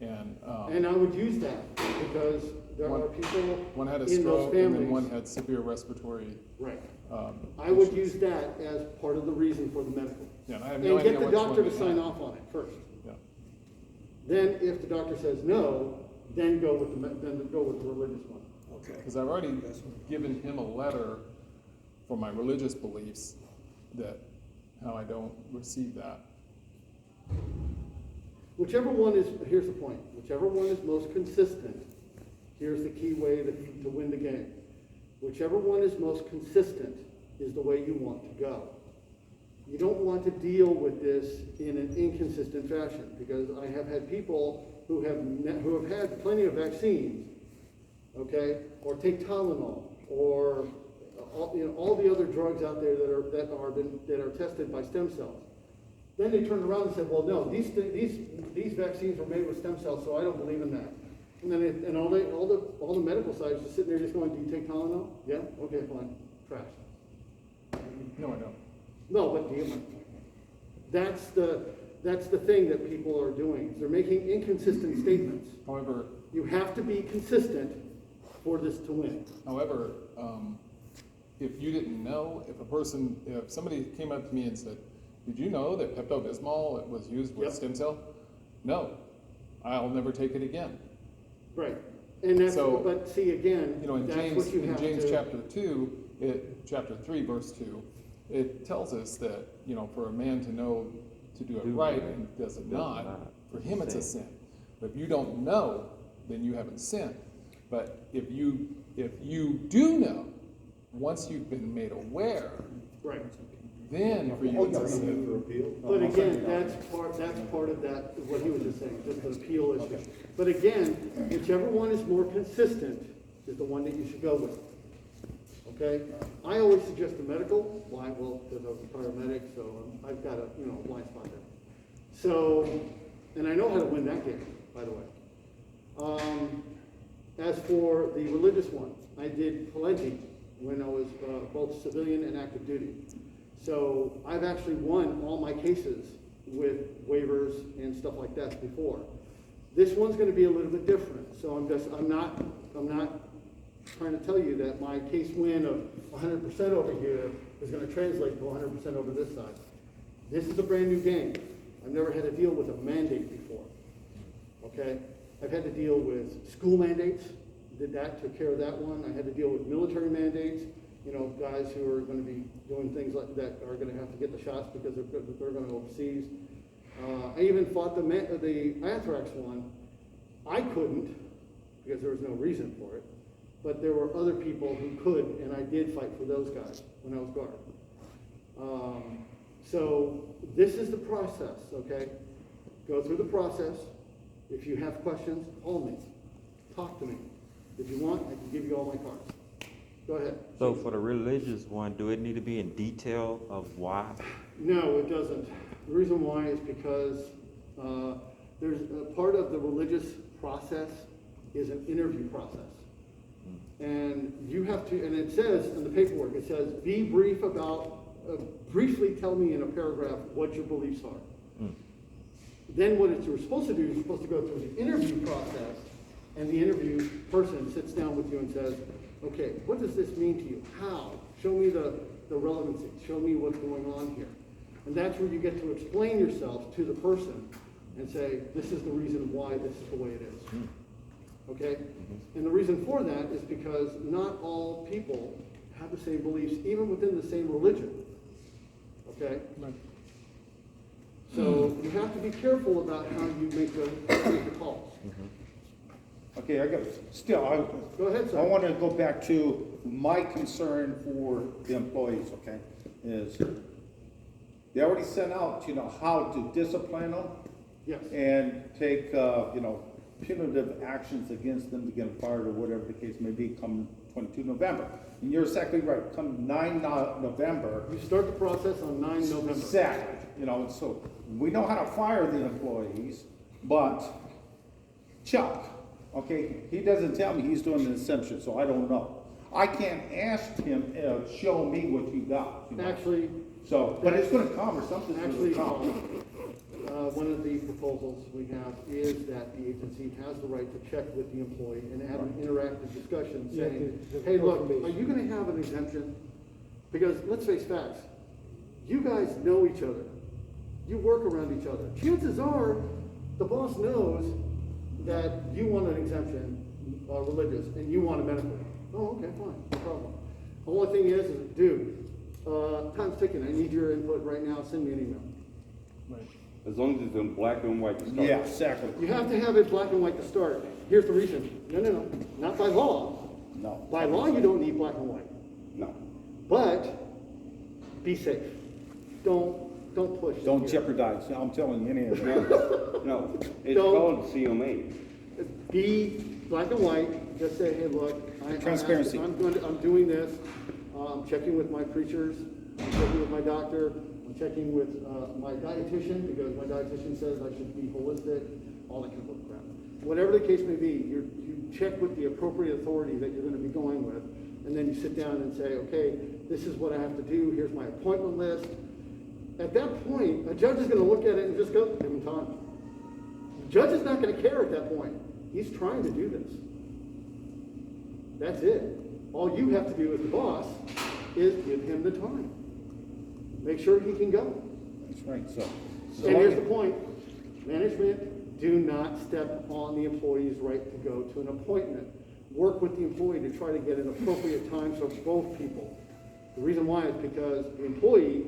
And, And I would use that, because there One- are people one had a in those stroke and then one families. had severe respiratory, Right. I would issues. use that as part of the reason for the medical. Yeah, and I have no And idea get the which one doctor to they sign had. off on it first. Yeah. Then if the doctor says no, then go with the religious one. Okay. Because I've already given him a letter for my religious beliefs that how I don't receive that. Whichever one is, here's the point, whichever one is most consistent, here's the key way to win the game. Whichever one is most consistent is the way you want to go. You don't want to deal with this in an inconsistent fashion, because I have had people who have had plenty of vaccines, okay, or take Tylenol, or all the other drugs out there that are tested by stem cells. Then they turned around and said, well, no, these vaccines were made with stem cells, so I don't believe in that. And then all the medical side is just sitting there just going, do you take Tylenol? Yeah, okay, fine, trash. No, I don't. No, but do you? That's the thing that people are doing. They're making inconsistent statements. However, You have to be consistent for this to win. However, if you didn't know, if somebody came up to me and said, did you know that Pepto-Bismol was used with Yep. stem cell? No, I'll never take it again. Right. And that's, So, but see, again, You know, in that's James, what you in have James to. chapter 2, chapter 3, verse 2, it tells us that, for a man to know to do it right and does it not, for him it's a sin. But if you don't know, then you haven't sinned. But if you do know, once you've been made aware, Right. then for you it's a sin. But again, that's part of that, what he was just saying, just the appeal issue. But again, whichever one is more consistent is the one that you should go with. Okay? I always suggest the medical. Why? Well, because I was a paramedic, so I've got a blind spot there. So, and I know how to win that game, by the way. As for the religious one, I did plenty when I was both civilian and active duty. So I've actually won all my cases with waivers and stuff like that before. This one's gonna be a little bit different, so I'm not trying to tell you that my case win of 100% over here is gonna translate to 100% over this side. This is a brand new game. I've never had to deal with a mandate before, okay? I've had to deal with school mandates, did that, took care of that one. I had to deal with military mandates, you know, guys who are gonna be doing things like that are gonna have to get the shots because they're gonna go overseas. I even fought the anthrax one. I couldn't, because there was no reason for it, but there were other people who could, and I did fight for those guys when I was guard. So this is the process, okay? Go through the process. If you have questions, call me, talk to me. If you want, I can give you all my cards. Go ahead. So for the religious one, do it need to be in detail of why? No, it doesn't. The reason why is because there's a part of the religious process is an interview process. And you have to, and it says in the paperwork, it says, be brief about, briefly tell me in a paragraph what your beliefs are. Then what you're supposed to do, you're supposed to go through the interview process, and the interview person sits down with you and says, okay, what does this mean to you? How? Show me the relevancy. Show me what's going on here. And that's where you get to explain yourself to the person and say, this is the reason why this is the way it is. Okay? And the reason for that is because not all people have the same beliefs, even within the same religion. Okay? So you have to be careful about how you make the calls. Okay, Go ahead, sir. I want to go back to my concern for the employees, okay? Is they already sent out, you know, how to discipline them Yes. and take, you know, punitive actions against them to get them fired or whatever the case may be come 22 November. And you're exactly right, come 9 November. You start the process on 9 November. Exactly, you know, so we know how to fire the employees, but Chuck, okay, he doesn't tell me he's doing an exemption, so I don't know. I can't ask him, show me what you got. You know? Actually, So, but it's gonna come or something's Actually, gonna come. one of the proposals we have is that the agency has the right to check with the employee and have an interactive discussion Yeah, saying, the hey, look, confirmation. are you gonna have an exemption? Because let's face facts, you guys know each other. You work around each other. Chances are, the boss knows that you want an exemption, religious, and you want a medical. Oh, okay, fine, no problem. The only thing is, dude, time's ticking. I need your input right now. Send me an email. As long as it's in black and white to start. Yeah, exactly. You have to have it black and white to start. Here's the reason. No, not by law. No. By law, you don't need black and white. No. But be safe. Don't push. it Don't here. jeopardize, I'm telling you, any of No, that. no, it's Don't- called CMA. Be black and white. Just say, hey, look, Transparency. I'm doing this. I'm checking with my preachers. I'm checking with my doctor. I'm checking with my dietitian because my dietitian says I should be holistic. All that kind of crap. Whatever the case may be, you check with the appropriate authority that you're going to be going with, and then you sit down and say, okay, this is what I have to do. Here's my appointment list. At that point, a judge is going to look at it and just go, give him time. The judge is not going to care at that point. He's trying to do this. That's it. All you have to do as the boss is give him the time. Make sure he can go. That's right, so. And here's the point. Management, do not step on the employee's right to go to an appointment. Work with the employee to try to get an appropriate time for both people. The reason why is because the employee,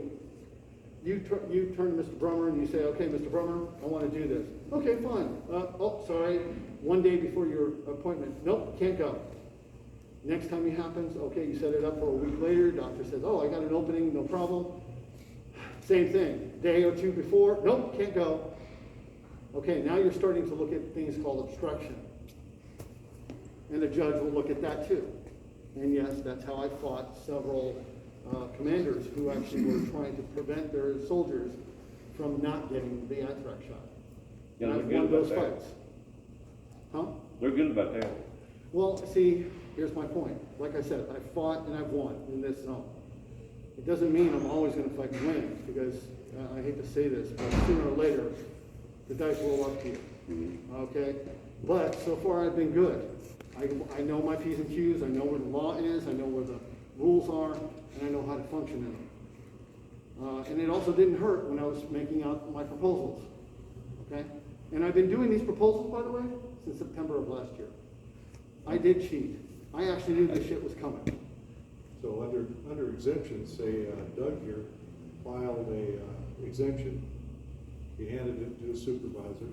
you turn to Mr. Brummer and you say, okay, Mr. Brummer, I want to do this. Okay, fine. Oh, sorry, one day before your appointment. Nope, can't go. Next time it happens, okay, you set it up for a week later, doctor says, oh, I got an opening, no problem. Same thing, day or two before, nope, can't go. Okay, now you're starting to look at things called obstruction. And the judge will look at that too. And yes, that's how I fought several commanders who actually were trying to prevent their soldiers from not getting the anthrax shot. Yeah, And they're I've good won about those that. fights. Huh? They're good about that. Well, see, here's my point. Like I said, I fought and I've won in this zone. It doesn't mean I'm always going to fight and win, because I hate to say this, but sooner or later, the dice roll up to you. Okay? But so far I've been good. I know my P's and Q's, I know where the law is, I know where the rules are, and I know how to function in them. And it also didn't hurt when I was making out my proposals, okay? And I've been doing these proposals, by the way, since September of last year. I did cheat. I actually knew this shit was coming. So under exemptions, say Doug here filed a exemption, he handed it to the supervisor.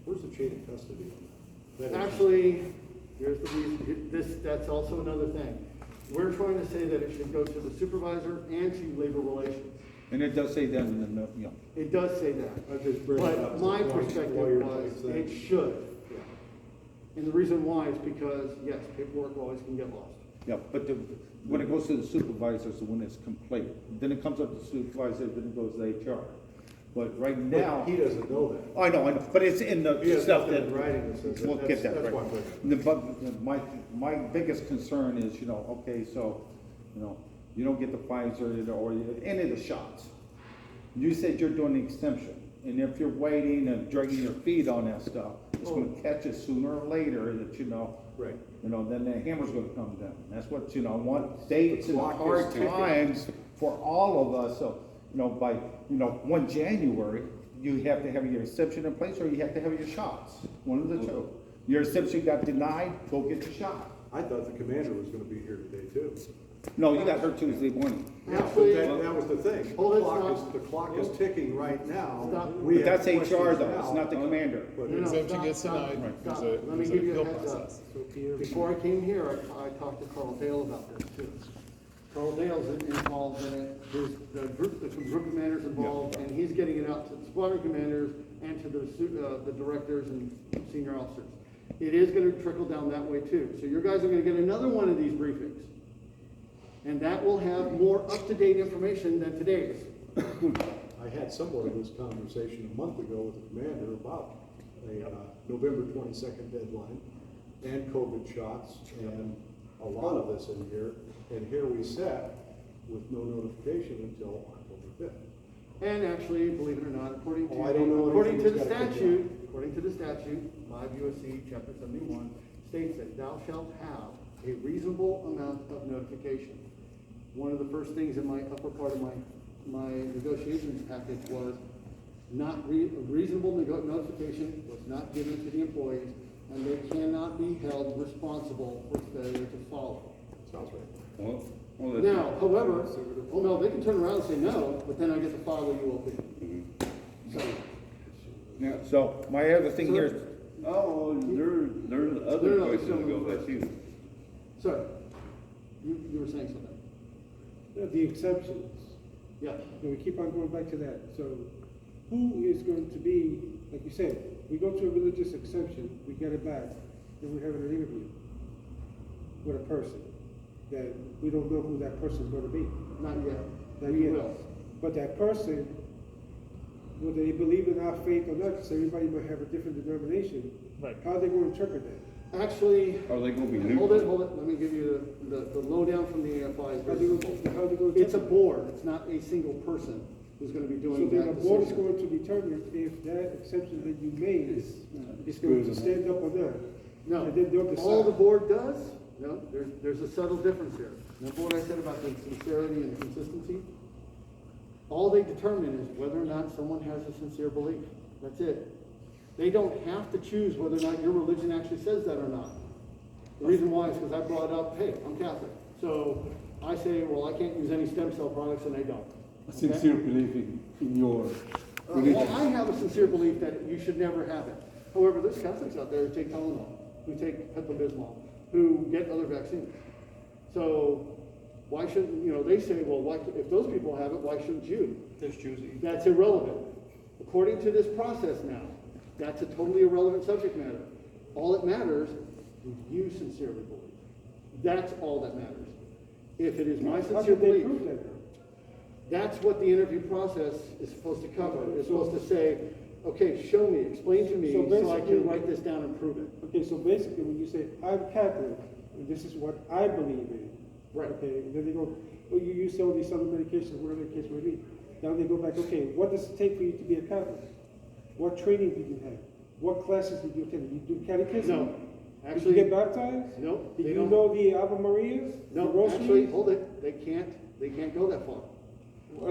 Where's the chain of custody on that? That is- Actually, here's the reason, that's also another thing. We're trying to say that it should go to the supervisor and to labor relations. And it does say that in the, note, you know. It does say that. I just bring it up. But my While perspective you're was, saying- it should. And the reason why is because, yes, paperwork always can get lost. Yeah, but when it goes to the supervisors, when it's complete, then it comes up to the supervisor, then it goes to HR. But right now. But he doesn't know that. I know, but it's in the He has stuff nothing that. in writing that says that. We'll get that, That's right. why I'm bringing it up. But my biggest concern is, okay, so, you don't get the Pfizer or any of the shots. You said you're doing the exemption, and if you're waiting and dragging your feet on that stuff, it's gonna catch you sooner or later that, Right. then the hammer's gonna come down. That's what, I want dates and clock is hard ticking. times for all of us, so, by, 1 January, you have to have your exception in place, or you have to have your shots, one of the two. Your exception got denied, go get your shot. I thought the commander was gonna be here today too. No, you got her Tuesday morning. Yeah, Actually- but that was the thing. Hold it, The clock is ticking right now. Stop. We But have that's HR questions though, now, it's not the commander. but- No, no, Exemption stop, gets stop, denied. stop. There's a- Let me there's a give you a appeal heads up. process. Before I came here, I talked to Carl Dale about this too. Carl Dale's involved in it, there's the group commanders involved, and he's getting it out to the squadron commanders and to the directors and senior officers. It is gonna trickle down that way too. So you guys are gonna get another one of these briefings. And that will have more up-to-date information than today's. I had somewhat of this conversation a month ago with the commander about a November 22nd deadline and COVID shots and a lot of this in here. And here we sat with no notification until October 5th. And actually, believe it or not, according Oh, I don't know to anything the that's gotta come statute, 5 USC chapter 71, states that thou shalt have a reasonable amount of notification. One of the first things in my upper part of my negotiations package was reasonable notification was not given to the employees, and they cannot be held responsible for failure to follow. Sounds right. Well, that's- Now, however, oh no, they can turn around and say no, but then I get to file a UOP. So, Yeah, so my other thing here is, Oh, there's No, other no, questions no, to no, go back to. sir, you were saying something? The exceptions, Yeah. and we keep on going back to that, so who is going to be, like you said, we go to a religious exception, we get it back, then we're having an interview with a person, that we don't know who that person's gonna be. Not yet. Not We yet. will. But that person, whether they believe in our faith or not, because everybody might have a different denomination, how are they gonna interpret that? Actually, Are they gonna be hold neutral? it, let me give you the lowdown from the AFI. It's How very they gonna, simple. how they gonna It's a interpret board, it's not a single person who's gonna be So doing then the that board is decision. going to determine if that exception that you made is going Screws to them stand up or not. No, And then they'll decide. all the board does, no, there's a subtle difference here. Remember what I said about the sincerity and consistency? All they determine is whether or not someone has a sincere belief. That's it. They don't have to choose whether or not your religion actually says that or not. The reason why is because I brought up, hey, I'm Catholic. So I say, well, I can't use any stem cell products, and I don't. A sincere belief in your Well, I have a sincere belief that you should never have it. However, there's Catholics out there who take Tylenol, who take Pepto-Bismol, who get other vaccines. So why shouldn't, they say, well, why, if those people have it, why shouldn't you? That's choosy. That's irrelevant. According to this process now, that's a totally irrelevant subject matter. All that matters is you sincerely believe. That's all that matters. If it is my How sincere did they belief, prove that? that's what the interview process is supposed to cover. It's supposed to say, okay, show me, explain to me, So so I basically- can write this down and prove it. Okay, so basically, when you say, I'm Catholic, and this is what I believe in. Right. Okay, and then they go, well, you use all these other medications, whatever the case may be. Now they go back, okay, what does it take for you to be a Catholic? What training did you have? What classes did you attend? Did you do catechism? No, Did you actually, get baptized? no, Did they you don't. know the Ave Marias? No, the rosaries? actually, hold it, they can't go that far.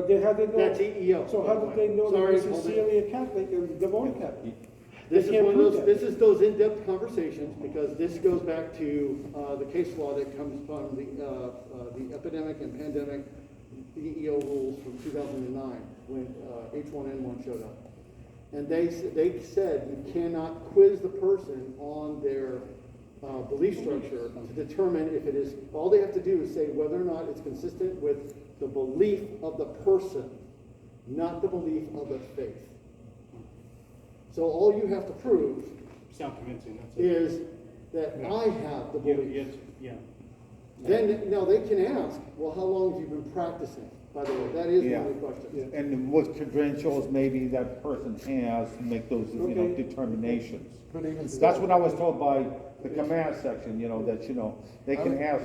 Then how they know? That's EEO. So how did they know Sorry, they were hold it. sincerely a Catholic and devout Catholic? This They is can't one of prove those, that. this is those in-depth conversations, because this goes back to, the case law that comes from the epidemic and pandemic EEO rules from 2009, when, H1N1 showed up. And they said you cannot quiz the person on their, belief structure to determine if it is, all they have to do is say whether or not it's consistent with the belief of the person, not the belief of the faith. So all you have to prove Sound convincing, that's it. is that I have the belief. Yes, yeah. Then, now they can ask, well, how long have you been practicing? By the way, that is one of the questions. And what credentials maybe that person has to make those, you know, Okay. determinations. But even That's still, what I was told by the command section, you know, that, you know, they can ask.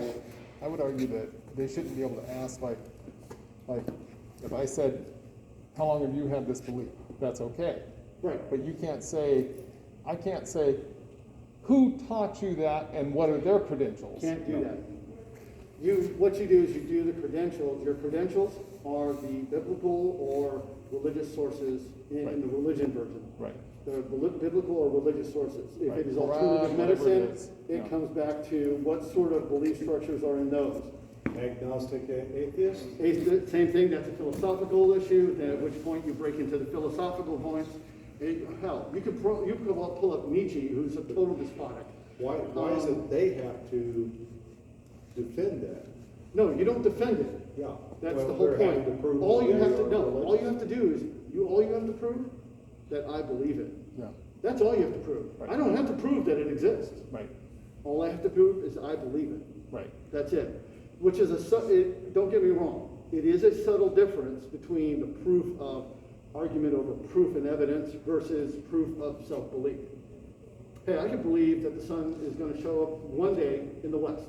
I would argue that they shouldn't be able to ask, like, if I said, how long have you had this belief? That's okay. Right. But you can't say, I can't say, who taught you that and what are their credentials? Can't do that. What you do is you do the credentials. Your credentials are the biblical or religious sources in the religion version. Right. The biblical or religious sources. If Right. it is Quran, alternative whatever medicine, it is. it Yeah. comes back to what sort of belief structures are in those. Agnostic atheist? Same thing, that's a philosophical issue, then at which point you break into the philosophical points. Hell, you could pull up Nietzsche, who's a total despotic. Why is it they have to defend that? No, you don't defend it. Yeah. That's Well, the whole they're having to point. prove All you that have they to, are no, all you religious. have to do is, all you have to prove that I believe it. Yeah, That's all you have to prove. Right. I don't have to prove that it exists. right, All I have to prove is I believe it. right. That's it. Which is don't get me wrong, it is a subtle difference between the proof of argument over proof and evidence versus proof of self-belief. Hey, I can believe that the sun is gonna show up one day in the west.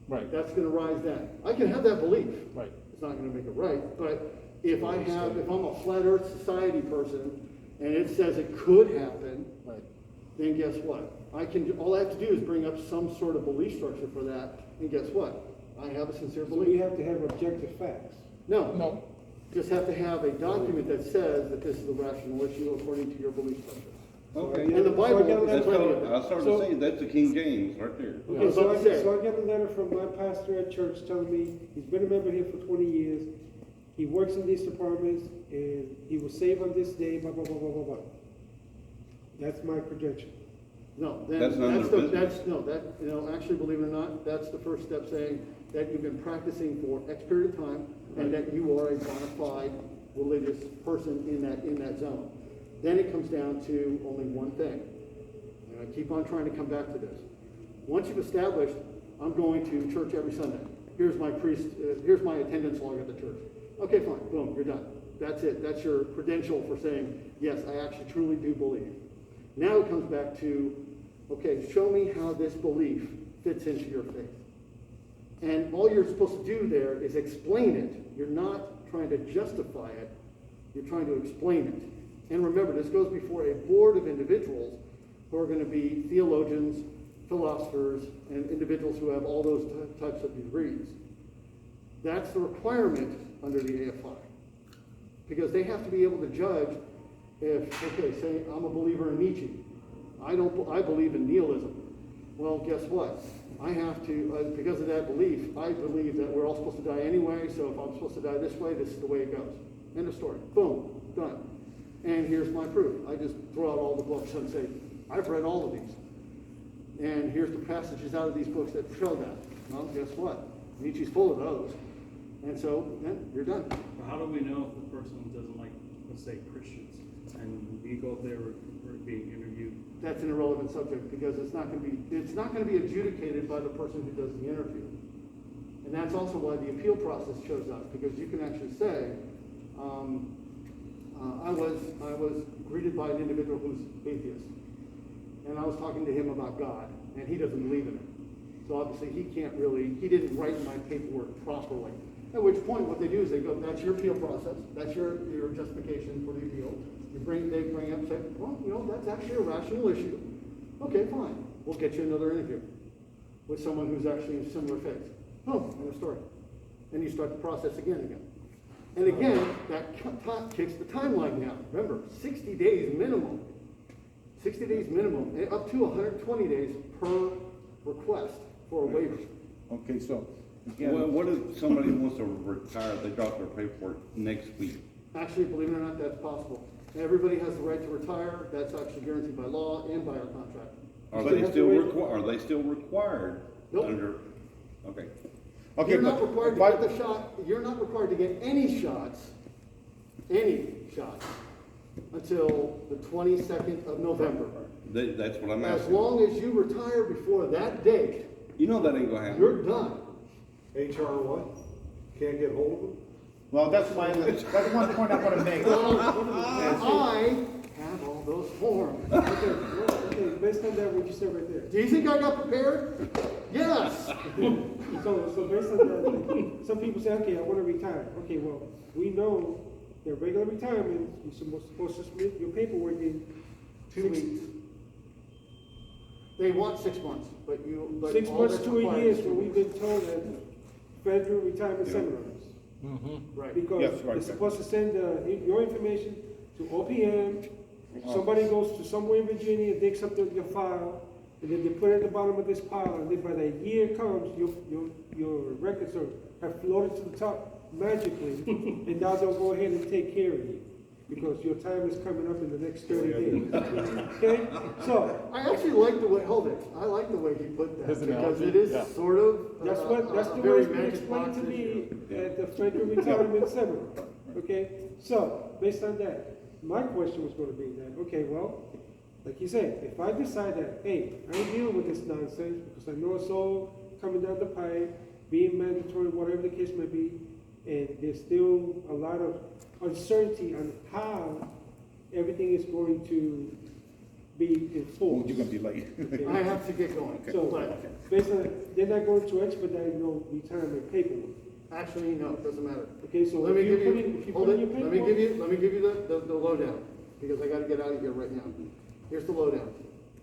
Right, That's gonna rise then. I can have that belief. right, It's not gonna make it right, but if I'm a flat earth society person and it says it could happen, right. then guess what? All I have to do is bring up some sort of belief structure for that, and guess what? I have a sincere So we belief. have to have objective facts. No, No, just have to have a document that says that this is a rational issue according to your belief structure. Okay. And the Bible So I is That's plenty what of I it. started So- saying, that's the King James right there. Okay, so So I say, I get a letter from my pastor at church telling me he's been a member here for 20 years. He works in these departments and he was saved on this day, blah, blah, blah, blah, blah, blah. That's my credential. no, then That's none of their business. actually, believe it or not, that's the first step saying that you've been practicing for X period of time and that you are a bona fide religious person in that zone. Then it comes down to only one thing. And I keep on trying to come back to this. Once you've established, I'm going to church every Sunday. Here's my here's my attendance log at the church. Okay, fine, boom, you're done. That's it. That's your credential for saying, yes, I actually truly do believe. Now it comes back to, okay, show me how this belief fits into your faith. And all you're supposed to do there is explain it. You're not trying to justify it. You're trying to explain it. And remember, this goes before a board of individuals who are going to be theologians, philosophers, and individuals who have all those types of degrees. That's the requirement under the AFI. Because they have to be able to judge if, okay, say I'm a believer in Nietzsche. I believe in nihilism. Well, guess what? I have to, because of that belief, I believe that we're all supposed to die anyway, so if I'm supposed to die this way, this is the way it goes. End of story. Boom, done. And here's my proof. I just throw out all the books and say, I've read all of these. And here's the passages out of these books that show that. Well, guess what? Nietzsche's full of those. And so, then, you're done. How do we know if the person doesn't like, let's say, Christians, and you go there, we're being interviewed? That's an irrelevant subject because it's not going to be adjudicated by the person who does the interview. And that's also why the appeal process shows up, because you can actually say, I was greeted by an individual who's atheist, and I was talking to him about God, and he doesn't believe in it. So obviously he didn't write my paperwork properly. At which point, what they do is they go, that's your appeal process, that's your justification for the appeal. They bring up, say, well, you know, that's actually a rational issue. Okay, fine, we'll get you another interview with someone who's actually in similar phase. Oh, end of story. And you start the process again. And again, that kicks the timeline down. Remember, 60 days minimum. 60 days minimum, and up to 120 days per request for a waiver. Okay, so, What if somebody wants to retire, they drop their paperwork next week? Actually, believe it or not, that's possible. Everybody has the right to retire. That's actually guaranteed by law and by our contract. Are So you they have to still wait. are they still required Nope. under, okay. okay, You're not but required to if I- get the shot, you're not required to get any shots, until the 22nd of November. That's what I'm As asking. long as you retire before that date, You know that ain't gonna happen. you're done. HR what? Can't get hold of them? well, that's one point I wanna make. I have all those forms. Okay, based on that, what you said right there. Do you think I got prepared? Yes. So based on that, some people say, okay, I wanna retire. Okay, well, we know that regular retirement, you're supposed to submit your paperwork in 2 weeks. They want 6 months, but you, but 6 all months that's to a required year, is so 2 we've weeks. been told that federal retirement seminars. Right. Because Yes, right, they're supposed to send, your information to OPM, somebody goes to somewhere in Virginia, digs up your file, and then they put it at the bottom of this pile, and then by the year comes, your records have floated to the top magically, and now they'll go ahead and take care of you, because your time is coming up in the next 30 days. Okay, so, I actually like the way, hold it, I like the way he put that, His because analogy, it is yeah. sort of. that's a the way very it's been magic explained box to me issue. at the federal retirement seminar, okay? So, based on that, my question was gonna be that, okay, well, like you said, if I decide that, hey, I ain't dealing with this nonsense, because I know it's all coming down the pipe, being mandatory, whatever the case may be, and there's still a lot of uncertainty on how everything is going to be enforced. You're gonna be late. I have to get going, So, but based on, they're not going to expedite no retirement paperwork. actually, no, it doesn't matter. Okay, so Let me if you give put in, you, if you hold put in it, your let me paperwork. give you the lowdown, because I gotta get out of here right now. Here's the lowdown.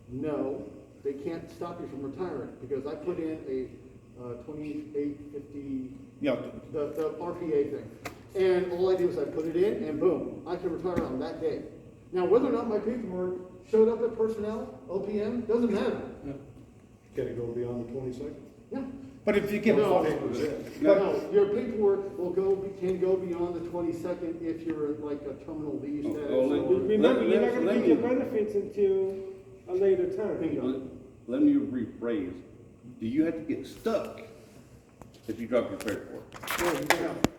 No, they can't stop you from retiring, because I put in a 2850, Yeah, the RPA thing. And all I do is I put it in, and boom, I can retire on that day. Now, whether or not my paperwork showed up at personnel, OPM, doesn't matter. Can it go beyond the 22nd? Yeah. but if you get, No. but, No, your paperwork can go beyond the 22nd if you're in like a terminal leave status. Oh, or- Remember, you're not gonna let get me- your benefits until a later time. Bingo. Let me rephrase. Do you have to get stuck if you drop your paperwork? No, you don't have.